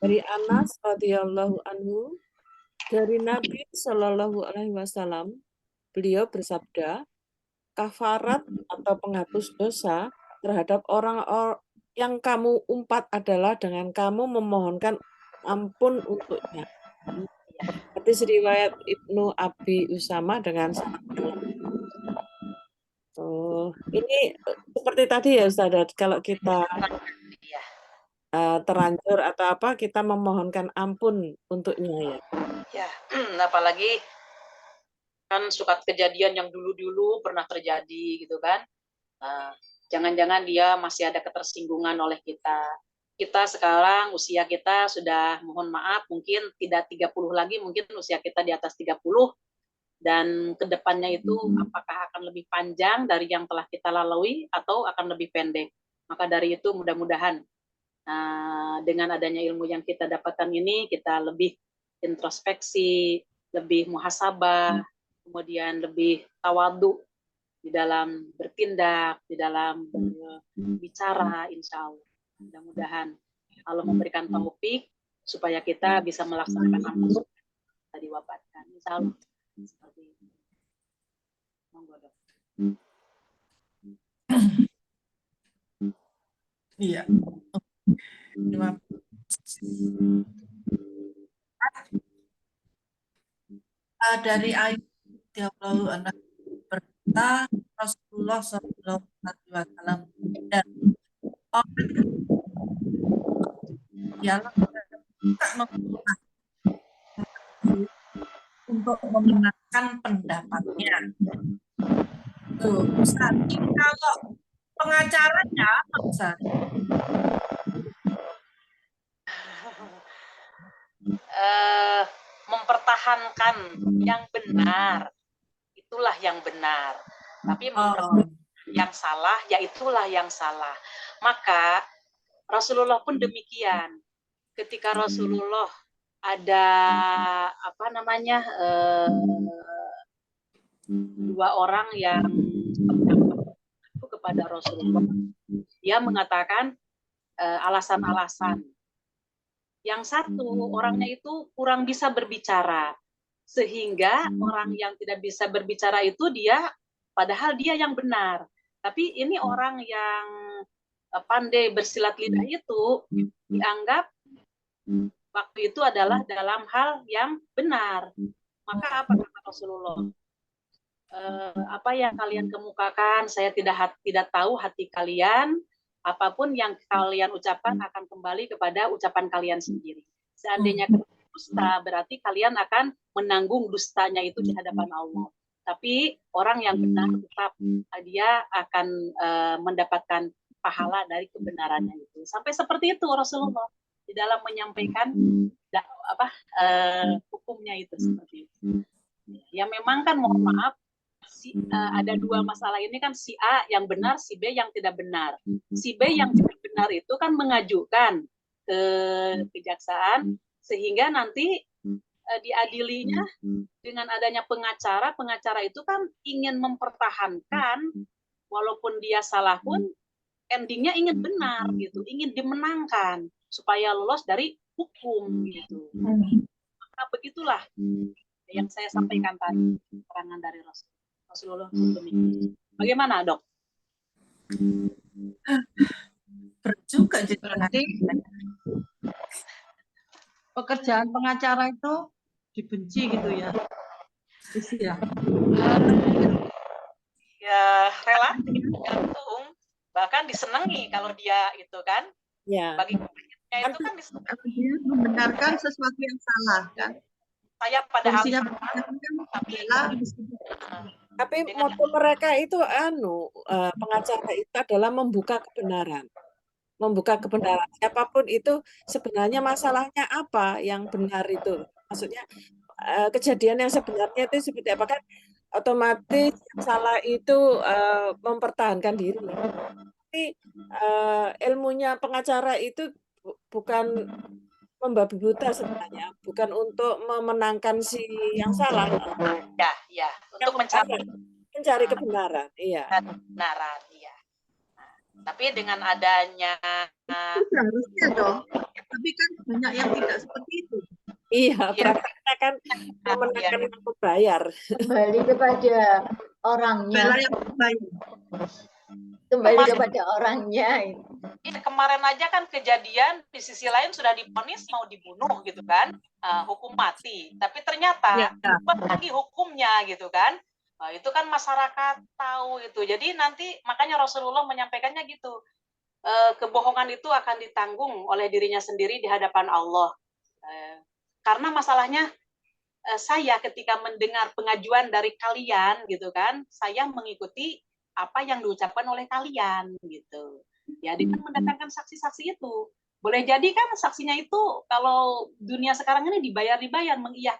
Dari Anas radhiyallahu anhu, dari Nabi Shallallahu alaihi wasallam, beliau bersabda, kafarat atau penghapus dosa terhadap orang yang kamu umpat adalah dengan kamu memohonkan ampun untuknya. Hadis riwayat Ibnu Abi Usama dengan ini seperti tadi ya Ustaz, kalau kita terlanjur atau apa, kita memohonkan ampun untuknya ya. Ya, apalagi kan suka kejadian yang dulu-dulu pernah terjadi gitu kan. Jangan-jangan dia masih ada ketersinggungan oleh kita. Kita sekarang usia kita sudah, mohon maaf, mungkin tidak 30 lagi, mungkin usia kita di atas 30, dan kedepannya itu apakah akan lebih panjang dari yang telah kita lalui atau akan lebih pendek. Maka dari itu mudah-mudahan dengan adanya ilmu yang kita dapatkan ini, kita lebih introspeksi, lebih muhasabah, kemudian lebih tawadu di dalam bertindak, di dalam berbicara, insya Allah. Mudah-mudahan Allah memberikan taufik supaya kita bisa melaksanakan apa yang tadi wabatkan. Insya Allah. Seperti itu. Monggo, Dok. Iya. Dari ayat 36 berkata Rasulullah SAW dan orang ialah untuk memenangkan pendapatnya. Tuh, Ustaz, ini kalau pengacaranya apa, Ustaz? Mempertahankan yang benar, itulah yang benar. Tapi yang salah, ya itulah yang salah. Maka Rasulullah pun demikian. Ketika Rasulullah ada dua orang yang kepada Rasulullah, dia mengatakan alasan-alasan. Yang satu orangnya itu kurang bisa berbicara, sehingga orang yang tidak bisa berbicara itu dia, padahal dia yang benar. Tapi ini orang yang pandai bersilat lidah itu dianggap waktu itu adalah dalam hal yang benar. Maka apa kata Rasulullah? Apa yang kalian kemukakan, saya tidak tahu hati kalian. Apapun yang kalian ucapkan akan kembali kepada ucapan kalian sendiri. Seandainya dusta, berarti kalian akan menanggung dustanya itu di hadapan Allah. Tapi orang yang benar tetap dia akan mendapatkan pahala dari kebenarannya itu. Sampai seperti itu Rasulullah di dalam menyampaikan hukumnya itu seperti itu. Ya memang kan mohon maaf, ada dua masalah ini kan, si A yang benar, si B yang tidak benar. Si B yang tidak benar benar itu kan mengajukan ke kejaksaan sehingga nanti diadilinya dengan adanya pengacara. Pengacara itu kan ingin mempertahankan walaupun dia salah pun endingnya ingin benar gitu, ingin dimenangkan supaya lolos dari hukum gitu. Maka begitulah yang saya sampaikan tadi, keterangan dari Rasulullah. Bagaimana, Dok? Berat juga jadi Berarti pekerjaan pengacara itu dibenci gitu ya. Ya. Ya relatif, gantung, bahkan disenangi kalau dia itu kan. Ya. Bagi kliennya itu kan disenangi. Dia membenarkan sesuatu yang salah kan. Saya padahal Fungsinya tapi moto mereka itu pengacara itu adalah membuka kebenaran. Membuka kebenaran. Siapapun itu sebenarnya masalahnya apa yang benar itu. Maksudnya kejadian yang sebenarnya itu seperti apa kan otomatis yang salah itu mempertahankan diri. Tapi ilmunya pengacara itu bukan membabi buta sebenarnya, bukan untuk memenangkan si yang salah. Ya, untuk mencari kebenaran, iya. Kebenaran, iya. Nah, tapi dengan adanya harusnya dong. Tapi kan banyak yang tidak seperti itu. Iya, prakteknya kan memenangkan yang membayar. Kembali kepada orangnya. Kembali kepada orangnya. Iya, kemarin aja kan kejadian di sisi lain sudah divonis mau dibunuh gitu kan, hukum mati. Tapi ternyata lagi hukumnya gitu kan. Itu kan masyarakat tahu itu. Jadi nanti makanya Rasulullah menyampaikannya gitu. Kebohongan itu akan ditanggung oleh dirinya sendiri di hadapan Allah. Karena masalahnya saya ketika mendengar pengajuan dari kalian gitu kan, saya mengikuti apa yang diucapkan oleh kalian gitu. Ya, dengan mendatangkan saksi-saksi itu. Boleh jadi kan saksinya itu kalau dunia sekarang ini dibayar,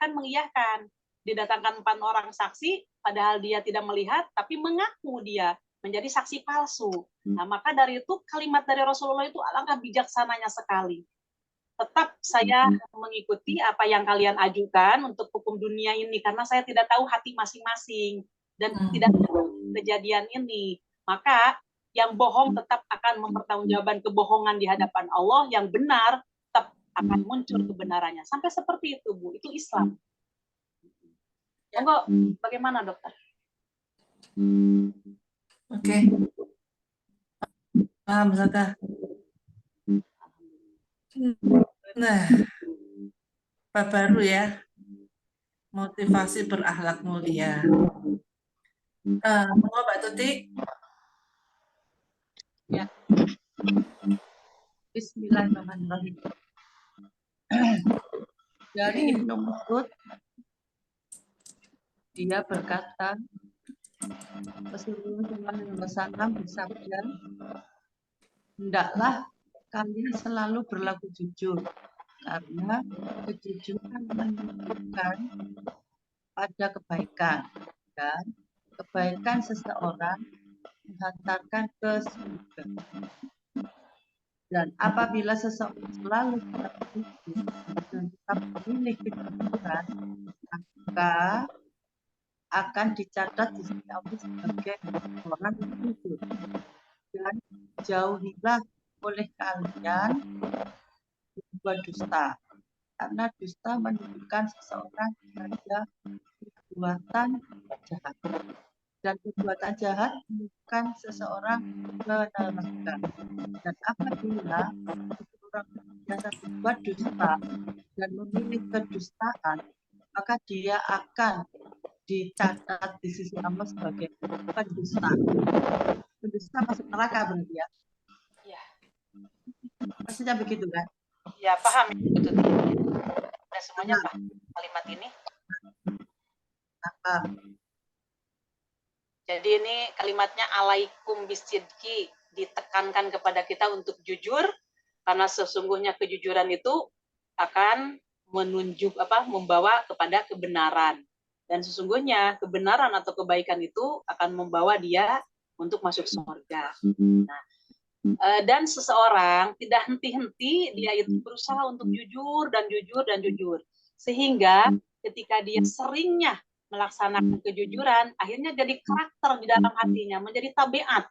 mengiyakan. Didatangkan 4 orang saksi, padahal dia tidak melihat, tapi mengaku dia menjadi saksi palsu. Nah, maka dari itu kalimat dari Rasulullah itu alangkah bijaksananya sekali. Tetap saya mengikuti apa yang kalian ajukan untuk hukum dunia ini, karena saya tidak tahu hati masing-masing dan tidak tahu kejadian ini. Maka yang bohong tetap akan mempertanggungjawabkan kebohongan di hadapan Allah, yang benar tetap akan muncul kebenarannya. Sampai seperti itu, Bu. Itu Islam. Monggo, bagaimana, Dokter? Oke. Paham, Zaka. Nah, apa baru ya? Motivasi berakhlak mulia. Monggo Mbak Tuti. Ya. Bismillahirrahmanirrahim. Dari Ibnu Mas'ud, dia berkata, Rasulullah SAW bersabda, hendaklah kalian selalu berlaku jujur, karena kejujuran menunjukkan pada kebaikan, dan kebaikan seseorang menghantarkan ke surga. Dan apabila seseorang selalu berlaku jujur dan tetap memilih kejujuran, maka akan dicatat di sisi Allah sebagai orang yang jujur. Dan jauhilah oleh kalian berbuat dusta, karena dusta menunjukkan seseorang pada perbuatan jahat, dan perbuatan jahat menunjukkan seseorang ke neraka. Dan apabila seseorang biasa berbuat dusta dan memilih kedustaan, maka dia akan dicatat di sisi Allah sebagai pendusta. Pendusta masuk neraka berarti ya? Iya. Maksudnya begitu kan? Ya, paham. Betul. Ada semuanya paham kalimat ini? Paham. Jadi ini kalimatnya alaikum bisidqi, ditekankan kepada kita untuk jujur, karena sesungguhnya kejujuran itu akan membawa kepada kebenaran. Dan sesungguhnya kebenaran atau kebaikan itu akan membawa dia untuk masuk surga. Nah, Dan seseorang tidak henti-henti, dia itu berusaha untuk jujur dan jujur dan jujur. Sehingga ketika dia seringnya melaksanakan kejujuran, akhirnya jadi karakter di dalam hatinya, menjadi tabiat,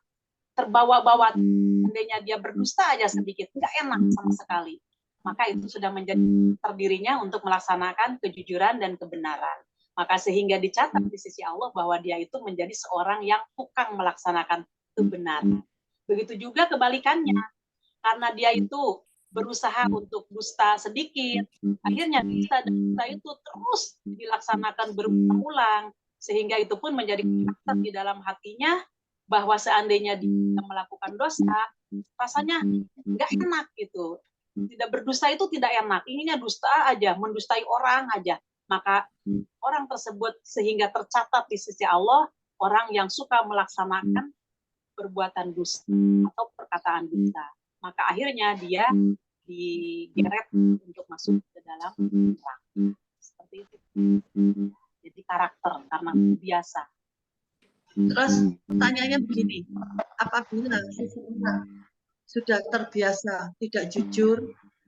terbawa-bawa. Seandainya dia berdusta aja sedikit, nggak enak sama sekali. Maka itu sudah menjadi terdirinya untuk melaksanakan kejujuran dan kebenaran. Maka sehingga dicatat di sisi Allah bahwa dia itu menjadi seorang yang tukang melaksanakan kebenaran. Begitu juga kebalikannya, karena dia itu berusaha untuk dusta sedikit, akhirnya dusta itu terus dilaksanakan berulang-ulang, sehingga itu pun menjadi karakter di dalam hatinya, bahwa seandainya dia melakukan dosa, rasanya nggak enak gitu. Tidak berdusta itu tidak enak, inginnya dusta aja, mendustai orang aja. Maka orang tersebut sehingga tercatat di sisi Allah, orang yang suka melaksanakan perbuatan dusta atau perkataan dusta. Maka akhirnya dia digeret untuk masuk ke dalam neraka. Seperti itu. Jadi karakter karena biasa. Terus pertanyaannya begini, apabila seseorang sudah terbiasa tidak jujur,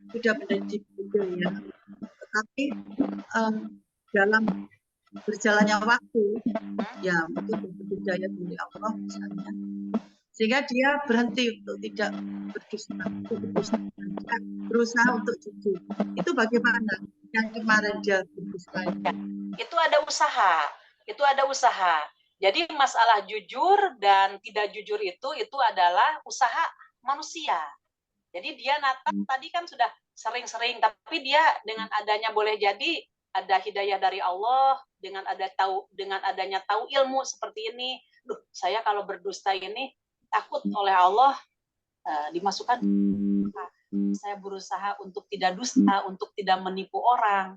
sudah menjadi budaya, tetapi dalam berjalannya waktu, ya mungkin budaya dari Allah misalnya, sehingga dia berhenti untuk tidak berdusta, berusaha untuk jujur. Itu bagaimana? Yang kemarin dia berdusta. Itu ada usaha. Jadi masalah jujur dan tidak jujur itu adalah usaha manusia. Jadi dia tadi kan sudah sering-sering, tapi dia dengan adanya boleh jadi ada hidayah dari Allah, dengan adanya tahu ilmu seperti ini. Duh, saya kalau berdusta ini takut oleh Allah dimasukkan. Saya berusaha untuk tidak dusta, untuk tidak menipu orang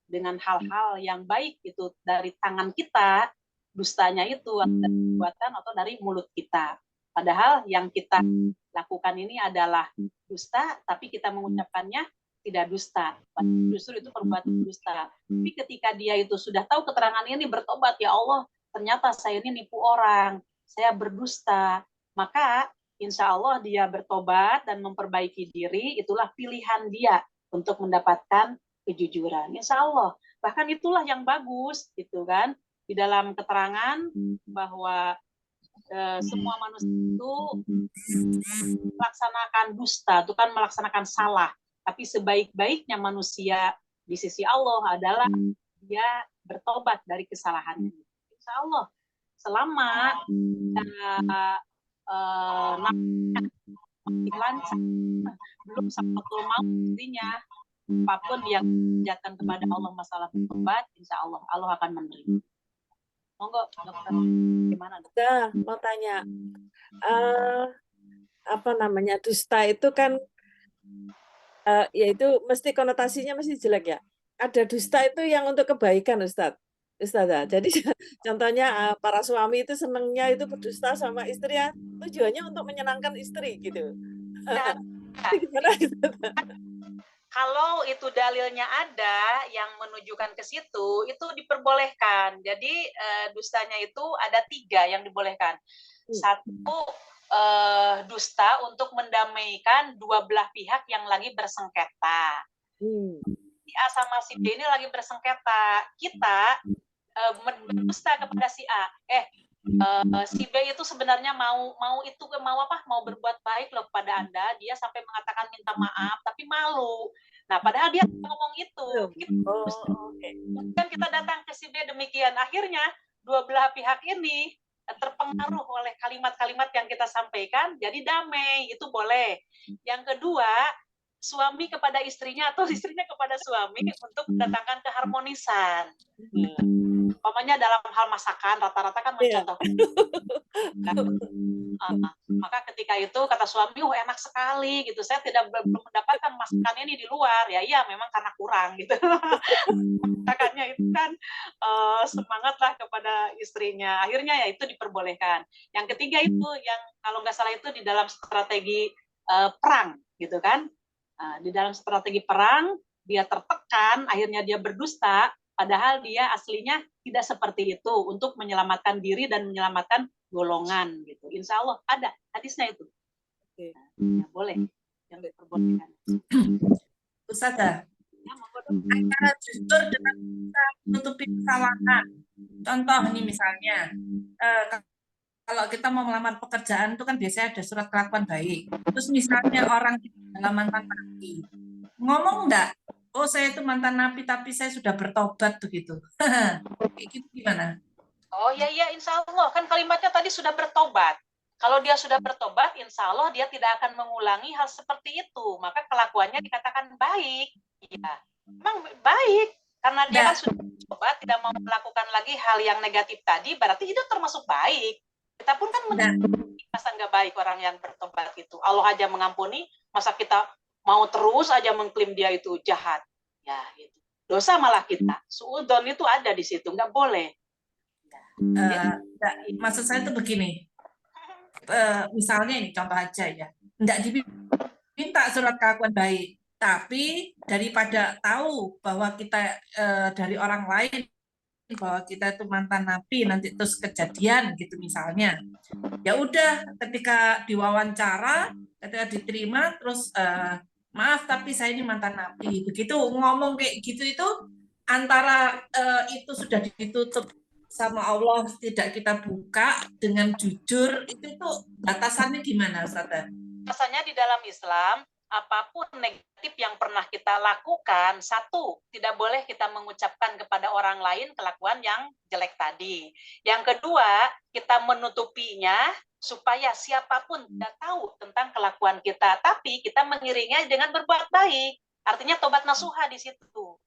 dengan hal-hal yang baik itu dari tangan kita. Dustanya itu dari perbuatan atau dari mulut kita. Padahal yang kita lakukan ini adalah dusta, tapi kita mengucapkannya tidak dusta. Justru itu perbuatan dusta. Tapi ketika dia itu sudah tahu keterangan ini, bertobat, ya Allah, ternyata saya ini nipu orang, saya berdusta, maka insya Allah dia bertobat dan memperbaiki diri, itulah pilihan dia untuk mendapatkan kejujuran. Insya Allah. Bahkan itulah yang bagus, gitu kan. Di dalam keterangan bahwa semua manusia itu melaksanakan dusta, itu kan melaksanakan salah. Tapi sebaik-baiknya manusia di sisi Allah adalah dia bertobat dari kesalahannya. Insya Allah. Selama lancar, belum satu mau intinya, apapun yang dijatuhkan kepada Allah masalah bertobat, insya Allah Allah akan menerima. Monggo dokter, gimana dokter? Mau tanya, apa namanya, dusta itu kan ya itu mesti konotasinya mesti jelek ya. Ada dusta itu yang untuk kebaikan, Ustazah. Jadi contohnya para suami itu senangnya itu berdusta sama istri ya, tujuannya untuk menyenangkan istri gitu. Gimana itu? Kalau itu dalilnya ada yang menunjukkan ke situ, itu diperbolehkan. Jadi dustanya itu ada 3 yang dibolehkan. 1, dusta untuk mendamaikan dua belah pihak yang lagi bersengketa. Si A sama si B ini lagi bersengketa. Kita berdusta kepada si A. Si B itu sebenarnya mau berbuat baik loh kepada Anda, dia sampai mengatakan minta maaf tapi malu. Nah, padahal dia ngomong itu. Kan kita datang ke si B demikian, akhirnya dua belah pihak ini terpengaruh oleh kalimat-kalimat yang kita sampaikan, jadi damai, itu boleh. Yang kedua, suami kepada istrinya atau istrinya kepada suami untuk mendatangkan keharmonisan. Umpamanya dalam hal masakan, rata-rata kan mencontohkan. Maka ketika itu kata suami, enak sekali gitu. Saya belum mendapatkan masakan ini di luar. Ya iya, memang karena kurang gitu. Masakannya itu kan semangatlah kepada istrinya. Akhirnya ya itu diperbolehkan. Yang ketiga itu yang kalau nggak salah itu di dalam strategi perang gitu kan. Di dalam strategi perang dia tertekan, akhirnya dia berdusta, padahal dia aslinya tidak seperti itu untuk menyelamatkan diri dan menyelamatkan golongan gitu. Insya Allah ada hadisnya itu. Oke. Ya, boleh yang diperbolehkan. Ustazah, Ya, monggo, Dok. antara jujur dengan bisa menutupi kesalahan. Contoh nih misalnya, kalau kita mau melamar pekerjaan itu kan biasanya ada surat kelakuan baik. Terus misalnya orang adalah mantan napi, ngomong enggak? Oh, saya itu mantan napi tapi saya sudah bertobat begitu. Kayak gitu gimana? Oh ya, insya Allah kan kalimatnya tadi sudah bertobat. Kalau dia sudah bertobat, insya Allah dia tidak akan mengulangi hal seperti itu. Maka kelakuannya dikatakan baik. Ya, memang baik karena dia kan sudah bertobat, tidak mau melakukan lagi hal yang negatif tadi. Berarti itu termasuk baik. Kita pun kan masa nggak baik orang yang bertobat itu. Allah aja mengampuni, masa kita mau terus aja mengklaim dia itu jahat. Ya, gitu. Dosa malah kita. Suudon itu ada di situ, nggak boleh. Maksud saya itu begini, misalnya ini contoh aja ya, enggak diminta surat kelakuan baik, tapi daripada tahu bahwa kita dari orang lain bahwa kita itu mantan napi nanti terus kejadian gitu misalnya, ya udah ketika diwawancara, ketika diterima terus maaf tapi saya ini mantan napi, begitu ngomong kayak gitu itu antara itu sudah ditutup sama Allah tidak kita buka dengan jujur itu batasannya gimana Ustazah? Rasanya di dalam Islam apapun negatif yang pernah kita lakukan, satu, tidak boleh kita mengucapkan kepada orang lain kelakuan yang jelek tadi. Yang kedua, kita menutupinya supaya siapapun tidak tahu tentang kelakuan kita, tapi kita mengiringinya dengan berbuat baik. Artinya tobat nasuha di situ.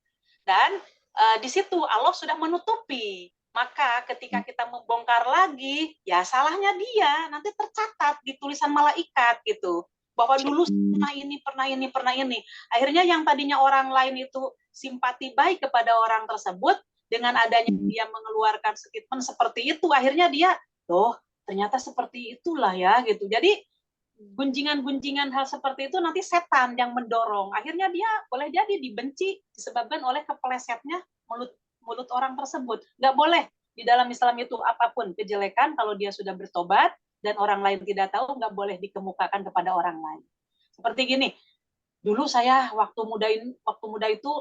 Dan di situ Allah sudah menutupi. Maka ketika kita membongkar lagi, ya salahnya dia nanti tercatat di tulisan malaikat gitu. Bahwa dulu pernah ini. Akhirnya yang tadinya orang lain itu simpati baik kepada orang tersebut, dengan adanya dia mengeluarkan statement seperti itu, akhirnya dia, loh ternyata seperti itulah ya gitu. Jadi gunjingan-gunjingan hal seperti itu nanti setan yang mendorong. Akhirnya dia boleh jadi dibenci disebabkan oleh kepelesetnya mulut orang tersebut. Nggak boleh di dalam Islam itu apapun kejelekan kalau dia sudah bertobat dan orang lain tidak tahu, nggak boleh dikemukakan kepada orang lain. Seperti gini, dulu saya waktu muda itu,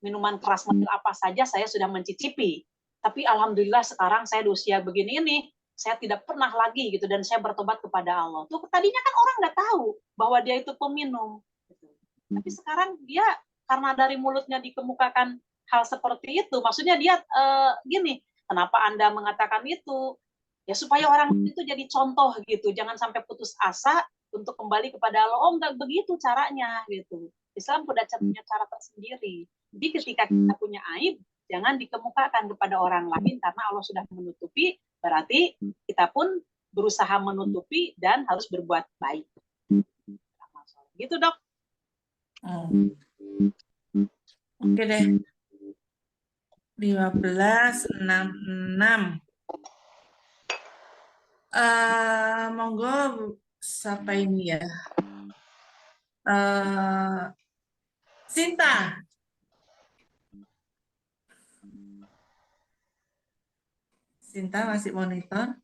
minuman keras apa saja saya sudah mencicipi. Tapi alhamdulillah sekarang saya di usia begini ini, saya tidak pernah lagi gitu, dan saya bertobat kepada Allah. Tuh tadinya kan orang nggak tahu bahwa dia itu peminum. Gitu. Tapi sekarang dia karena dari mulutnya dikemukakan hal seperti itu, maksudnya dia gini, kenapa Anda mengatakan itu? Ya supaya orang itu jadi contoh gitu, jangan sampai putus asa untuk kembali kepada Allah. Oh enggak begitu caranya gitu. Islam punya cara tersendiri. Jadi ketika kita punya aib, jangan dikemukakan kepada orang lain karena Allah sudah menutupi, berarti kita pun berusaha menutupi dan harus berbuat baik. Gitu, Dok. Oke deh. 1566. Monggo siapa ini ya? Sinta. Sinta masih monitor?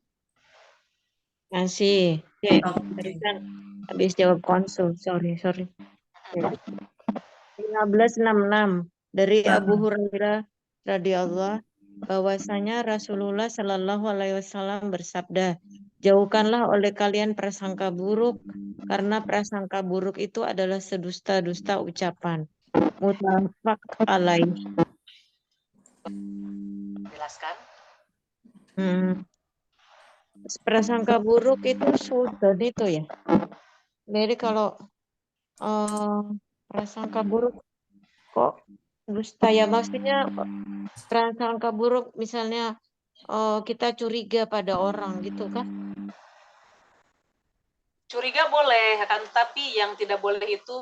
Masih. Tadi kan habis jawab konsul. Sorry. 1566 dari Abu Hurairah radhiyallahu bahwasanya Rasulullah Shallallahu alaihi wasallam bersabda, jauhkanlah oleh kalian prasangka buruk karena prasangka buruk itu adalah sedusta-dusta ucapan. Muttafaq alaih. Jelaskan. Prasangka buruk itu sudah itu ya. Jadi kalau prasangka buruk kok dusta ya, maksudnya prasangka buruk misalnya kita curiga pada orang gitu kan? Curiga boleh, kan, tapi yang tidak boleh itu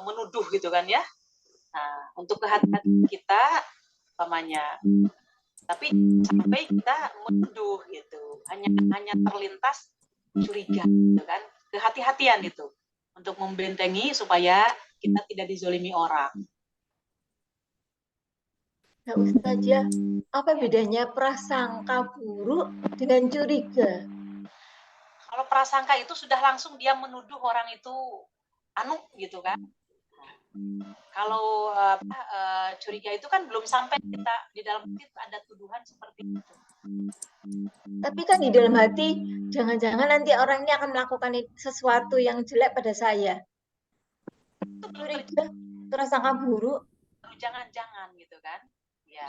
menuduh gitu kan ya. Nah, untuk kehati-hatian kita pamannya. Tapi sampai kita menuduh gitu. Hanya terlintas curiga gitu kan. Kehati-hatian itu untuk membentengi supaya kita tidak dizolimi orang. Nah, Ustazah, apa bedanya prasangka buruk dengan curiga? Kalau prasangka itu sudah langsung dia menuduh orang itu anu gitu kan. Kalau curiga itu kan belum sampai kita di dalam hati ada tuduhan seperti itu. Tapi kan di dalam hati, jangan-jangan nanti orang ini akan melakukan sesuatu yang jelek pada saya. Itu belum Curiga, prasangka buruk. jangan-jangan gitu kan. Ya.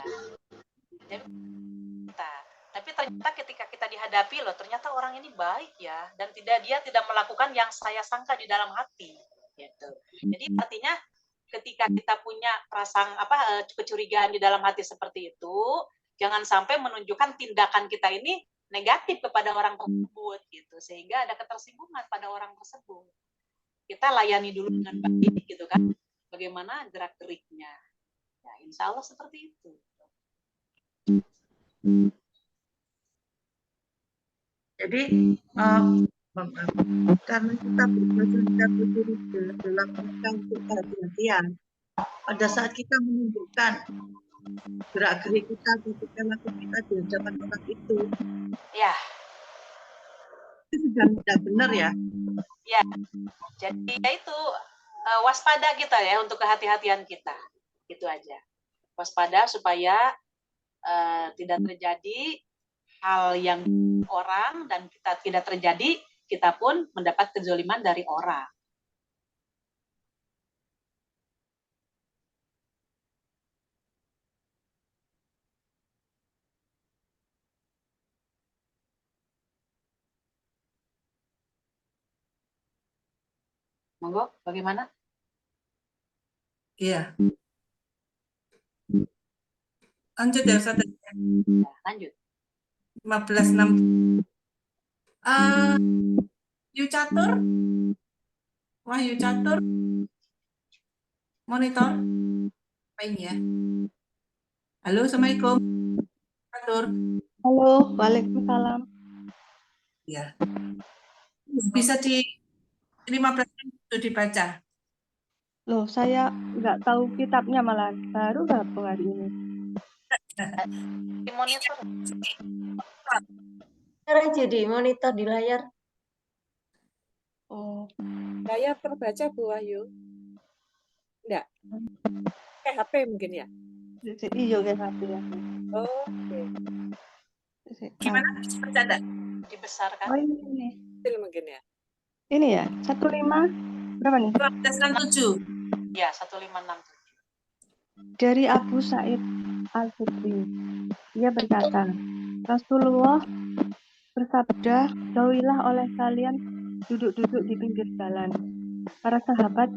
Jadi kita. Tapi ternyata ketika kita dihadapi loh, ternyata orang ini baik ya, dan dia tidak melakukan yang saya sangka di dalam hati, gitu. Jadi artinya ketika kita punya kecurigaan di dalam hati seperti itu, jangan sampai menunjukkan tindakan kita ini negatif kepada orang tersebut, gitu, sehingga ada ketersinggungan pada orang tersebut. Kita layani dulu dengan baik, gitu kan? Bagaimana gerak geriknya? Ya, insya Allah seperti itu. Jadi karena kita berprasangka buruk dalam rangka kehati-hatian, pada saat kita menunjukkan gerak-gerik kita ketika laku kita di hadapan orang itu, ya, itu sudah tidak benar ya. Ya, jadi ya itu waspada kita ya untuk kehati-hatian kita, itu aja. Waspada supaya tidak terjadi hal yang orang dan kita tidak terjadi, kita pun mendapat kezoliman dari orang. Monggo, bagaimana? Iya. Lanjut ya Ustaz. Lanjut. 15.6. Yu Catur. Wahyu Catur. Monitor. Apa ini ya? Halo, Assalamualaikum. Catur. Halo, Waalaikumsalam. Ya. Bisa di 15 itu dibaca. Loh, saya nggak tahu kitabnya malah baru gabung hari ini. Di monitor. Aja di monitor di layar. Oh, Layar terbaca Bu Wahyu? Enggak. Kayak HP mungkin ya? iya kayak HP ya. Oh, oke. Gimana? Bercanda? Dibesarkan. Oh ini. Kecil mungkin ya? Ini ya, 15 berapa nih? 1567. Ya, 1567. Dari Abu Sa'id Al-Khudri. Dia berkata, Rasulullah bersabda, jauhilah oleh kalian duduk-duduk di pinggir jalan. Para sahabat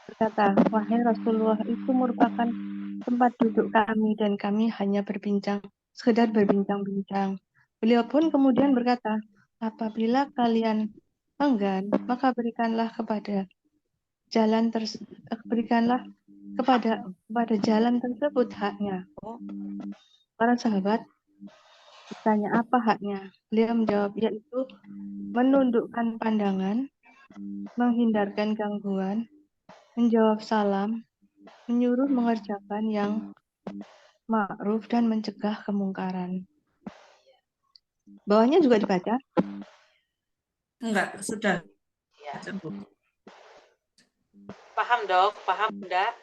berkata, wahai Rasulullah, itu merupakan tempat duduk kami dan kami hanya sekedar berbincang-bincang. Beliau pun kemudian berkata, apabila kalian enggan, maka berikanlah kepada jalan tersebut haknya. Para sahabat bertanya, apa haknya? Beliau menjawab, yaitu menundukkan pandangan, menghindarkan gangguan, menjawab salam, menyuruh mengerjakan yang ma'ruf dan mencegah kemungkaran. Bawahnya juga dibaca? Enggak, sudah. Ya. Paham dok, paham Bunda?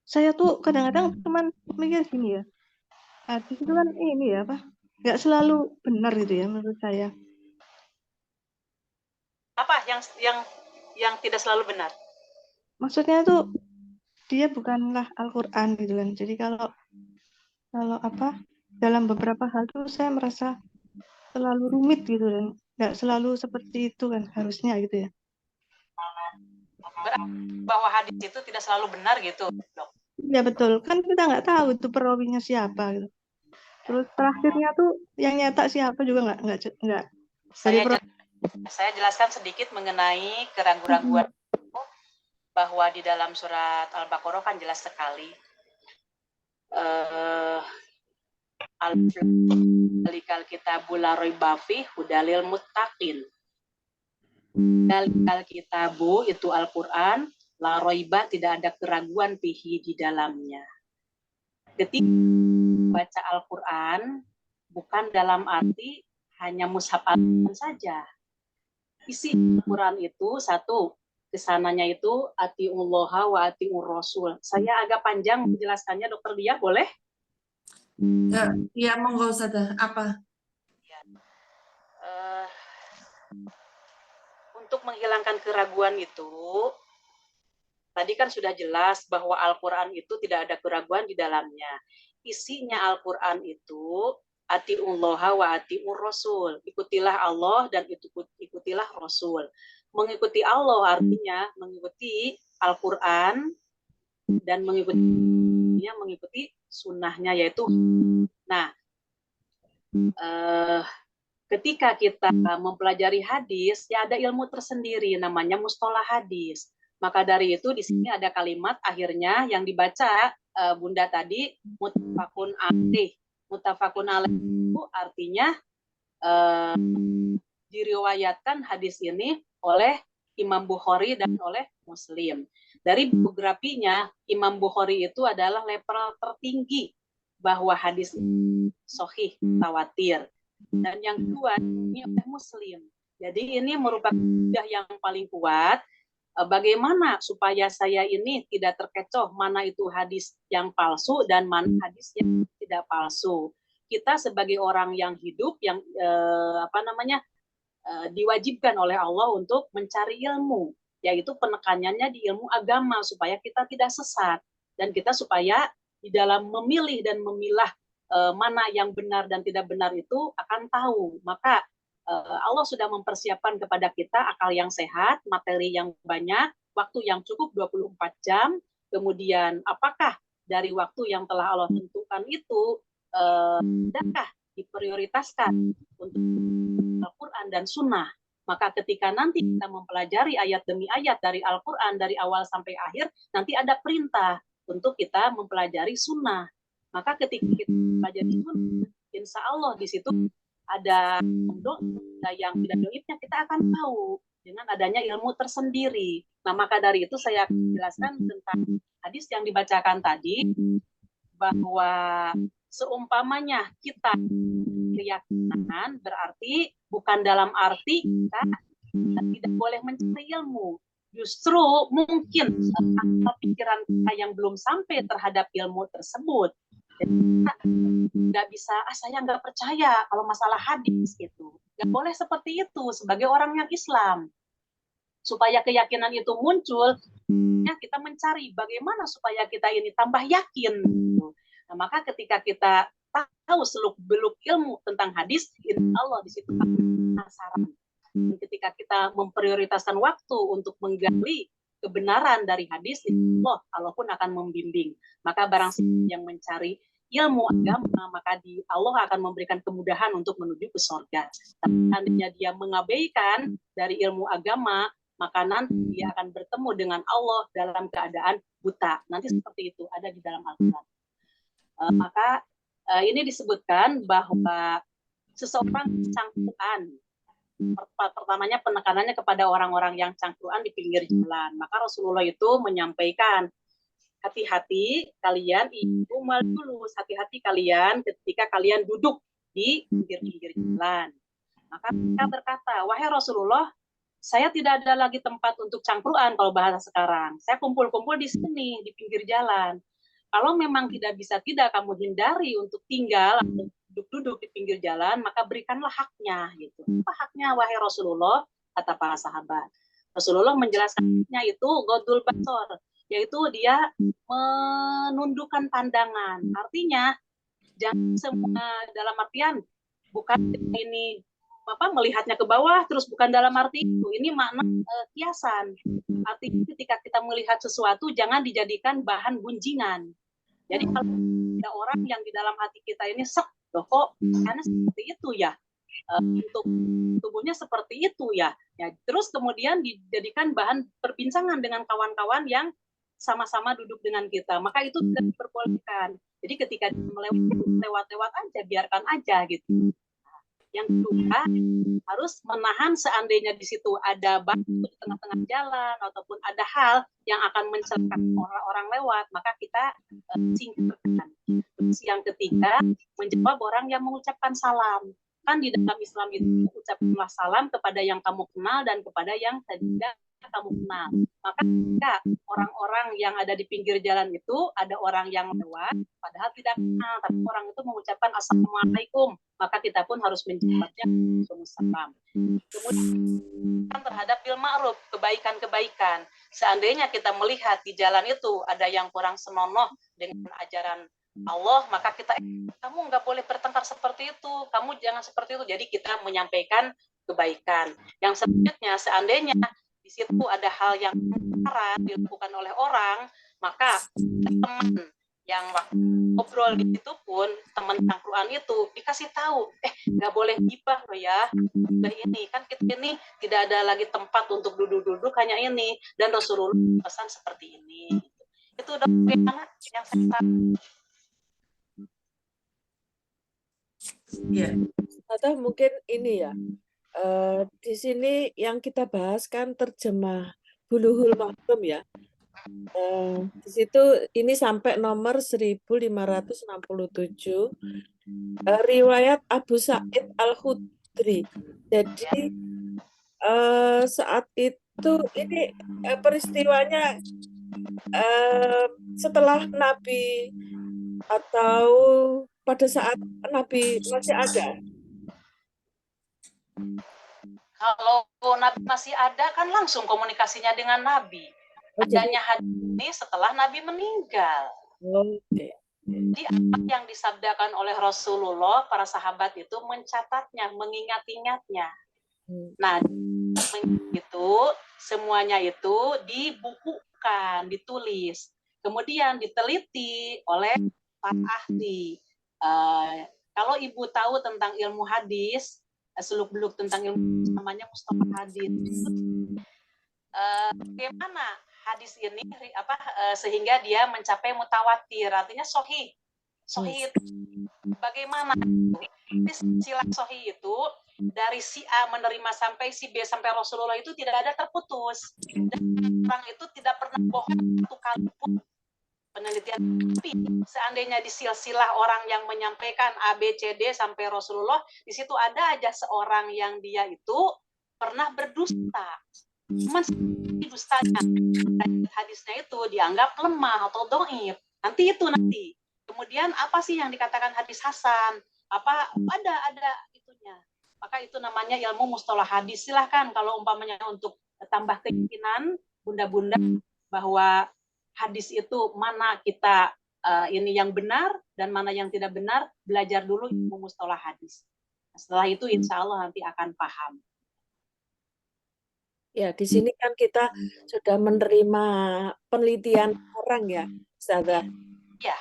Saya tuh kadang-kadang cuman mikir gini ya, hadis itu kan ini ya nggak selalu benar gitu ya menurut saya. Apa yang tidak selalu benar? Maksudnya tuh dia bukanlah Al-Quran gitu kan. Jadi kalau dalam beberapa hal tuh saya merasa terlalu rumit gitu dan nggak selalu seperti itu kan harusnya gitu ya. Bahwa hadis itu tidak selalu benar gitu, dok? Ya betul, kan kita nggak tahu itu perawinya siapa gitu. Terus terakhirnya tuh yang nyetak siapa juga nggak. Saya jelaskan sedikit mengenai keraguan-raguan bahwa di dalam surat Al-Baqarah kan jelas sekali Dalikal kitabu la raiba fihi hudalil muttaqin. Dalikal kitabu itu Al-Quran, la raiba tidak ada keraguan fihi di dalamnya. ketika baca Al-Quran bukan dalam arti hanya mushaf Al-Quran saja. Isi Al-Quran itu satu, kesananya itu atiullaha wa atiur rasul. Saya agak panjang menjelaskannya, Dokter Dia, boleh? Ya, monggo Ustazah. Apa? Untuk menghilangkan keraguan itu, tadi kan sudah jelas bahwa Al-Quran itu tidak ada keraguan di dalamnya. Isinya Al-Quran itu atiullaha wa atiur rasul. Ikutilah Allah dan ikutilah Rasul. Mengikuti Allah artinya mengikuti Al-Quran dan mengikuti sunnahnya, yaitu ketika kita mempelajari hadis, ya ada ilmu tersendiri namanya mustolah hadis. Maka dari itu di sini ada kalimat akhirnya yang dibaca Bunda tadi, muttafaqun alaih. Muttafaqun alaih itu artinya diriwayatkan hadis ini oleh Imam Bukhari dan oleh Muslim. Dari biografinya, Imam Bukhari itu adalah level tertinggi bahwa hadis sahih tawatir. Dan yang kedua ini oleh Muslim. Jadi ini merupakan hujah yang paling kuat. Bagaimana supaya saya ini tidak terkecoh mana itu hadis yang palsu dan mana hadis yang tidak palsu. Kita sebagai orang yang hidup yang diwajibkan oleh Allah untuk mencari ilmu, yaitu penekanannya di ilmu agama supaya kita tidak sesat dan kita supaya di dalam memilih dan memilah mana yang benar dan tidak benar itu akan tahu. Maka Allah sudah mempersiapkan kepada kita akal yang sehat, materi yang banyak, waktu yang cukup 24 jam, kemudian apakah dari waktu yang telah Allah tentukan itu adakah diprioritaskan untuk Al-Quran dan Sunnah. Maka ketika nanti kita mempelajari ayat demi ayat dari Al-Quran dari awal sampai akhir, nanti ada perintah untuk kita mempelajari Sunnah. Maka ketika kita mempelajari Sunnah, insya Allah di situ ada yang tidak doibnya, kita akan tahu dengan adanya ilmu tersendiri. Nah, maka dari itu saya akan jelaskan tentang hadis yang dibacakan tadi, bahwa seumpamanya kita keyakinan berarti bukan dalam arti kita tidak boleh mencari ilmu. Justru mungkin pikiran kita yang belum sampai terhadap ilmu tersebut, nggak bisa, saya nggak percaya kalau masalah hadis gitu. Nggak boleh seperti itu sebagai orang yang Islam. Supaya keyakinan itu muncul, ya kita mencari bagaimana supaya kita ini tambah yakin. Nah, maka ketika kita tahu seluk-beluk ilmu tentang hadis, insya Allah di situ penasaran. Ketika kita memprioritaskan waktu untuk menggali kebenaran dari hadis, Allah pun akan membimbing. Maka barang siapa yang mencari ilmu agama, maka Allah akan memberikan kemudahan untuk menuju ke surga. Tapi seandainya dia mengabaikan dari ilmu agama, maka nanti dia akan bertemu dengan Allah dalam keadaan buta. Nanti seperti itu ada di dalam Al-Quran. Maka ini disebutkan bahwa seseorang cangkruan, pertamanya penekanannya kepada orang-orang yang cangkruan di pinggir jalan. Maka Rasulullah itu menyampaikan, hati-hati kalian, ibu mal dulu, hati-hati kalian ketika kalian duduk di pinggir-pinggir jalan. Maka mereka berkata, wahai Rasulullah, saya tidak ada lagi tempat untuk cangkruan kalau bahasa sekarang. Saya kumpul-kumpul di sini, di pinggir jalan. Kalau memang tidak kamu hindari untuk tinggal atau duduk-duduk di pinggir jalan, maka berikanlah haknya. Gitu. Apa haknya, wahai Rasulullah? Kata para sahabat. Rasulullah menjelaskannya itu godul basor, yaitu dia menundukkan pandangan. Artinya, jangan semua dalam artian, bukan ini melihatnya ke bawah, terus bukan dalam arti itu. Ini makna kiasan. Artinya ketika kita melihat sesuatu, jangan dijadikan bahan gunjingan. Jadi kalau ada orang yang di dalam hati kita ini loh kok karena seperti itu ya, untuk tubuhnya seperti itu ya, terus kemudian dijadikan bahan perbincangan dengan kawan-kawan yang sama-sama duduk dengan kita, maka itu tidak diperbolehkan. Jadi ketika lewat-lewat aja, biarkan aja gitu. Yang kedua, harus menahan seandainya di situ ada batu di tengah-tengah jalan ataupun ada hal yang akan mencelakakan orang lewat, maka kita singkirkan. Terus yang ketiga, menjawab orang yang mengucapkan salam. Kan di dalam Islam itu ucapkanlah salam kepada yang kamu kenal dan kepada yang tidak kamu kenal. Maka orang-orang yang ada di pinggir jalan itu ada orang yang lewat padahal tidak kenal, tapi orang itu mengucapkan assalamualaikum, maka kita pun harus menjawabnya waalaikumsalam. Kemudian terhadap bil ma'ruf, kebaikan-kebaikan. Seandainya kita melihat di jalan itu ada yang kurang senonoh dengan ajaran Allah, maka kita, kamu nggak boleh bertengkar seperti itu, kamu jangan seperti itu. Jadi kita menyampaikan kebaikan. Yang selanjutnya, seandainya di situ ada hal yang salah dilakukan oleh orang, maka teman yang ngobrol di situ pun, teman tangkruan itu dikasih tahu, nggak boleh gibah loh ya, ini kan kita ini tidak ada lagi tempat untuk duduk-duduk, hanya ini, dan Rasulullah pesan seperti ini. Itu udah bagaimana yang saya tahu. Ya, atau mungkin ini ya, di sini yang kita bahas kan terjemah Bulughul Maram ya. Di situ ini sampai nomor 1567, riwayat Abu Sa'id Al-Khudri. Jadi saat itu ini peristiwanya setelah Nabi atau pada saat Nabi masih ada. Kalau Nabi masih ada kan langsung komunikasinya dengan Nabi. Adanya hadis ini setelah Nabi meninggal. Jadi apa yang disabdakan oleh Rasulullah, para sahabat itu mencatatnya, mengingat-ingatnya. Nah, itu semuanya itu dibukukan, ditulis, kemudian diteliti oleh para ahli. Kalau ibu tahu tentang ilmu hadis, seluk-beluk tentang ilmu namanya mustalah hadis. Bagaimana hadis ini sehingga dia mencapai mutawatir, artinya sahih. Sahih itu bagaimana? Silsilah sahih itu dari si A menerima sampai si B sampai Rasulullah itu tidak ada terputus. Dan orang itu tidak pernah bohong satu kali pun. Penelitian, tapi seandainya di silsilah orang yang menyampaikan A, B, C, D sampai Rasulullah, di situ ada aja seorang yang dia itu pernah berdusta. Cuman dustanya, hadisnya itu dianggap lemah atau dhaif. Nanti. Kemudian apa sih yang dikatakan hadis hasan? Apa ada itunya. Maka itu namanya ilmu mustalah hadis. Silahkan kalau umpamanya untuk tambah keyakinan bunda-bunda bahwa hadis itu mana kita ini yang benar dan mana yang tidak benar, belajar dulu ilmu mustalah hadis. Setelah itu insya Allah nanti akan paham. Ya, di sini kan kita sudah menerima penelitian orang ya, Ustazah. Ya.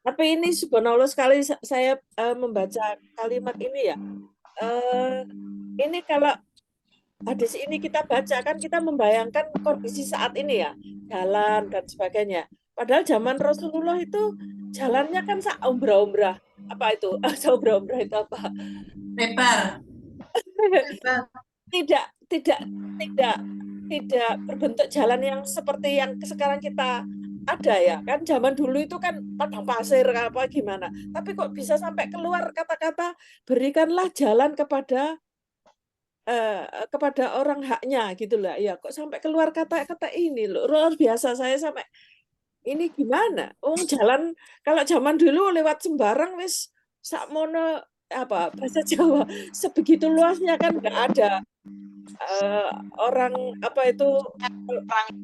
Tapi ini subhanallah sekali saya membaca kalimat ini ya. Ini kalau hadis ini kita baca kan kita membayangkan kondisi saat ini ya, jalan dan sebagainya. Padahal zaman Rasulullah itu jalannya kan umrah-umrah. Apa itu? Umrah-umrah itu apa? Lebar. Tidak berbentuk jalan yang seperti yang sekarang kita ada ya. Kan zaman dulu itu kan padang pasir apa gimana. Tapi kok bisa sampai keluar kata-kata berikanlah jalan kepada orang haknya gitu lah ya, kok sampai keluar kata-kata ini loh, luar biasa. Saya sampai ini gimana jalan kalau zaman dulu lewat sembarang wis sakmono bahasa Jawa sebegitu luasnya kan nggak ada orang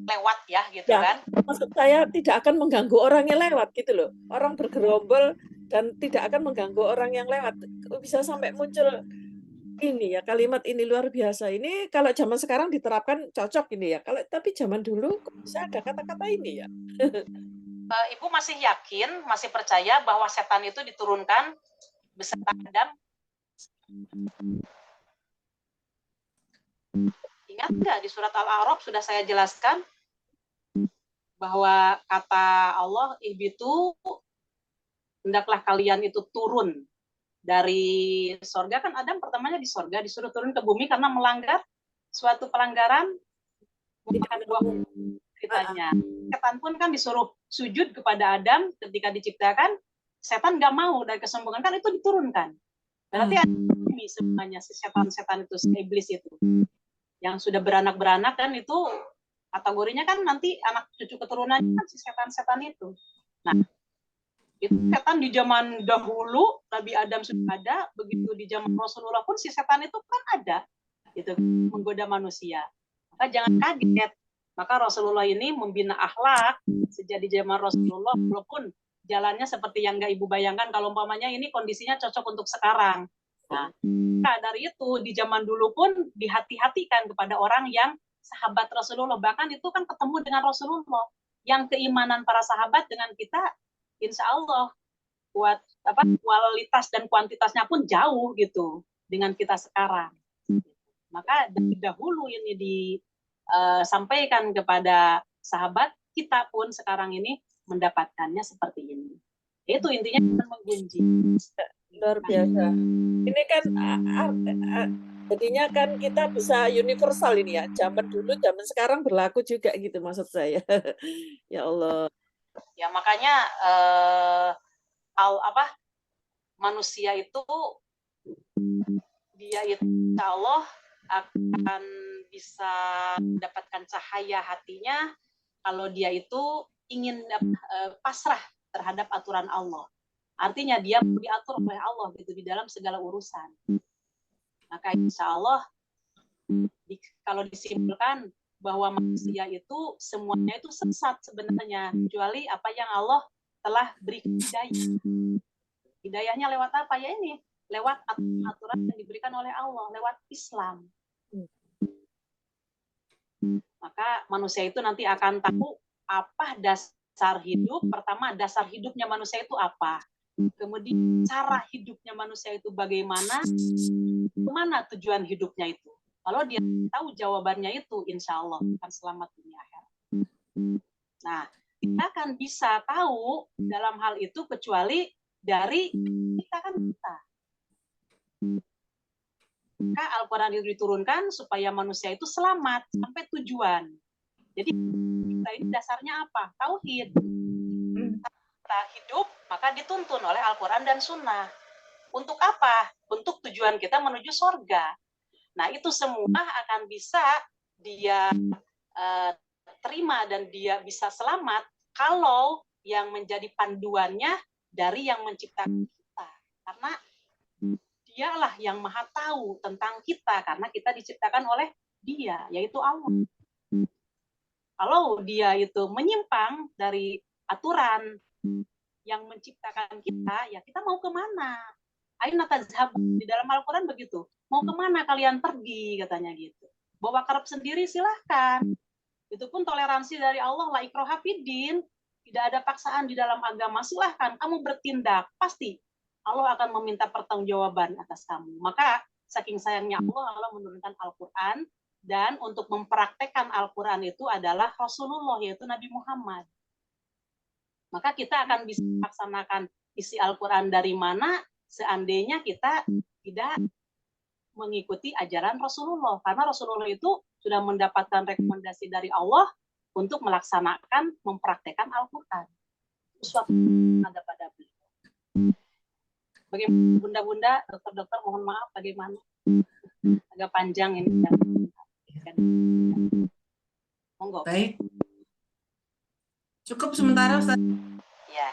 lewat ya gitu ya, kan. Maksud saya tidak akan mengganggu orang yang lewat gitu loh, orang bergerombol dan tidak akan mengganggu orang yang lewat. Bisa sampai muncul ini ya, kalimat ini luar biasa. Ini kalau zaman sekarang diterapkan cocok ini ya. Tapi zaman dulu kok bisa ada kata-kata ini ya. Ibu masih yakin, masih percaya bahwa setan itu diturunkan beserta Adam? Ingat nggak di surat Al-A'raf sudah saya jelaskan bahwa kata Allah, ihbitu, hendaklah kalian itu turun dari sorga kan Adam pertamanya di sorga disuruh turun ke bumi karena melanggar suatu pelanggaran memakan buah ceritanya. Setan pun kan disuruh sujud kepada Adam ketika diciptakan, setan nggak mau dari kesombongan kan itu diturunkan. Berarti ada bumi semuanya si setan-setan itu, si iblis itu yang sudah beranak-beranak kan itu kategorinya kan nanti anak cucu keturunannya kan si setan-setan itu. Nah, itu setan di zaman dahulu Nabi Adam sudah ada, begitu di zaman Rasulullah pun si setan itu kan ada, itu menggoda manusia. Maka jangan kaget. Maka Rasulullah ini membina akhlak sejak di zaman Rasulullah, walaupun jalannya seperti yang nggak Ibu bayangkan kalau umpamanya ini kondisinya cocok untuk sekarang. Nah, dari itu di zaman dulu pun dihati-hatikan kepada orang yang sahabat Rasulullah, bahkan itu kan ketemu dengan Rasulullah, yang keimanan para sahabat dengan kita insya Allah kualitas dan kuantitasnya pun jauh gitu dengan kita sekarang. Maka dari dahulu ini disampaikan kepada sahabat, kita pun sekarang ini mendapatkannya seperti ini. Itu intinya menggunjing. Luar biasa. Ini kan jadinya kan kita bisa universal ini ya. Zaman dulu, zaman sekarang berlaku juga gitu maksud saya. Ya Allah. Ya makanya manusia itu dia itu insya Allah akan bisa mendapatkan cahaya hatinya kalau dia itu ingin pasrah terhadap aturan Allah. Artinya dia diatur oleh Allah gitu di dalam segala urusan. Maka insya Allah kalau disimpulkan bahwa manusia itu semuanya itu sesat sebenarnya, kecuali apa yang Allah telah berikan hidayah. Hidayahnya lewat apa ya ini? Lewat aturan yang diberikan oleh Allah, lewat Islam. Maka manusia itu nanti akan tahu apa dasar hidup. Pertama, dasar hidupnya manusia itu apa? Kemudian cara hidupnya manusia itu bagaimana? Kemana tujuan hidupnya itu? Kalau dia tahu jawabannya itu, insya Allah akan selamat dunia akhirat. Nah, kita akan bisa tahu dalam hal itu kecuali dari kita kan kita. Maka Al-Quran itu diturunkan supaya manusia itu selamat sampai tujuan. Jadi kita ini dasarnya apa? Tauhid. Kita hidup maka dituntun oleh Al-Quran dan Sunnah. Untuk apa? Untuk tujuan kita menuju surga. Nah itu semua akan bisa dia terima dan dia bisa selamat kalau yang menjadi panduannya dari yang menciptakan kita. Karena dialah yang maha tahu tentang kita karena kita diciptakan oleh dia, yaitu Allah. Kalau dia itu menyimpang dari aturan yang menciptakan kita, ya kita mau kemana? Aina tazhab, di dalam Al-Quran begitu. Mau kemana kalian pergi, katanya gitu. Bawa kerap sendiri silahkan. Itu pun toleransi dari Allah, la ikraha fiddin. Tidak ada paksaan di dalam agama, silahkan kamu bertindak. Pasti Allah akan meminta pertanggungjawaban atas kamu. Maka saking sayangnya Allah menurunkan Al-Quran, dan untuk mempraktekkan Al-Quran itu adalah Rasulullah, yaitu Nabi Muhammad. Maka kita akan bisa melaksanakan isi Al-Quran dari mana seandainya kita tidak mengikuti ajaran Rasulullah. Karena Rasulullah itu sudah mendapatkan rekomendasi dari Allah untuk melaksanakan, mempraktekkan Al-Quran. Suatu ada pada beliau. Bagaimana bunda-bunda, dokter-dokter mohon maaf bagaimana? Agak panjang ini. Monggo. Baik. Cukup sementara Ustaz. Ya.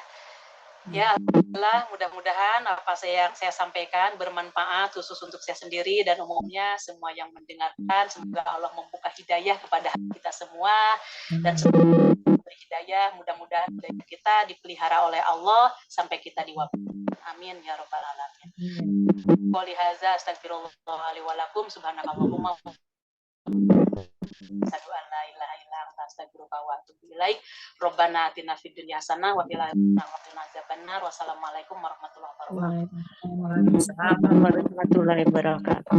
Ya, alhamdulillah, mudah-mudahan apa yang saya sampaikan bermanfaat khusus untuk saya sendiri dan umumnya semua yang mendengarkan. Semoga Allah membuka hidayah kepada kita semua dan semoga beri hidayah. Mudah-mudahan hidayah kita dipelihara oleh Allah sampai kita diwafatkan. Amin ya rabbal alamin. Qouli hadza astagfirullah li wa lakum subhanakallahumma asyhadu an la ilaha illa anta astaghfiruka wa atubu ilaik. Rabbana atina fid dunya hasanah wa fil akhirati hasanah wa qina adzabannar. Wassalamualaikum warahmatullahi wabarakatuh. Waalaikumsalam warahmatullahi wabarakatuh.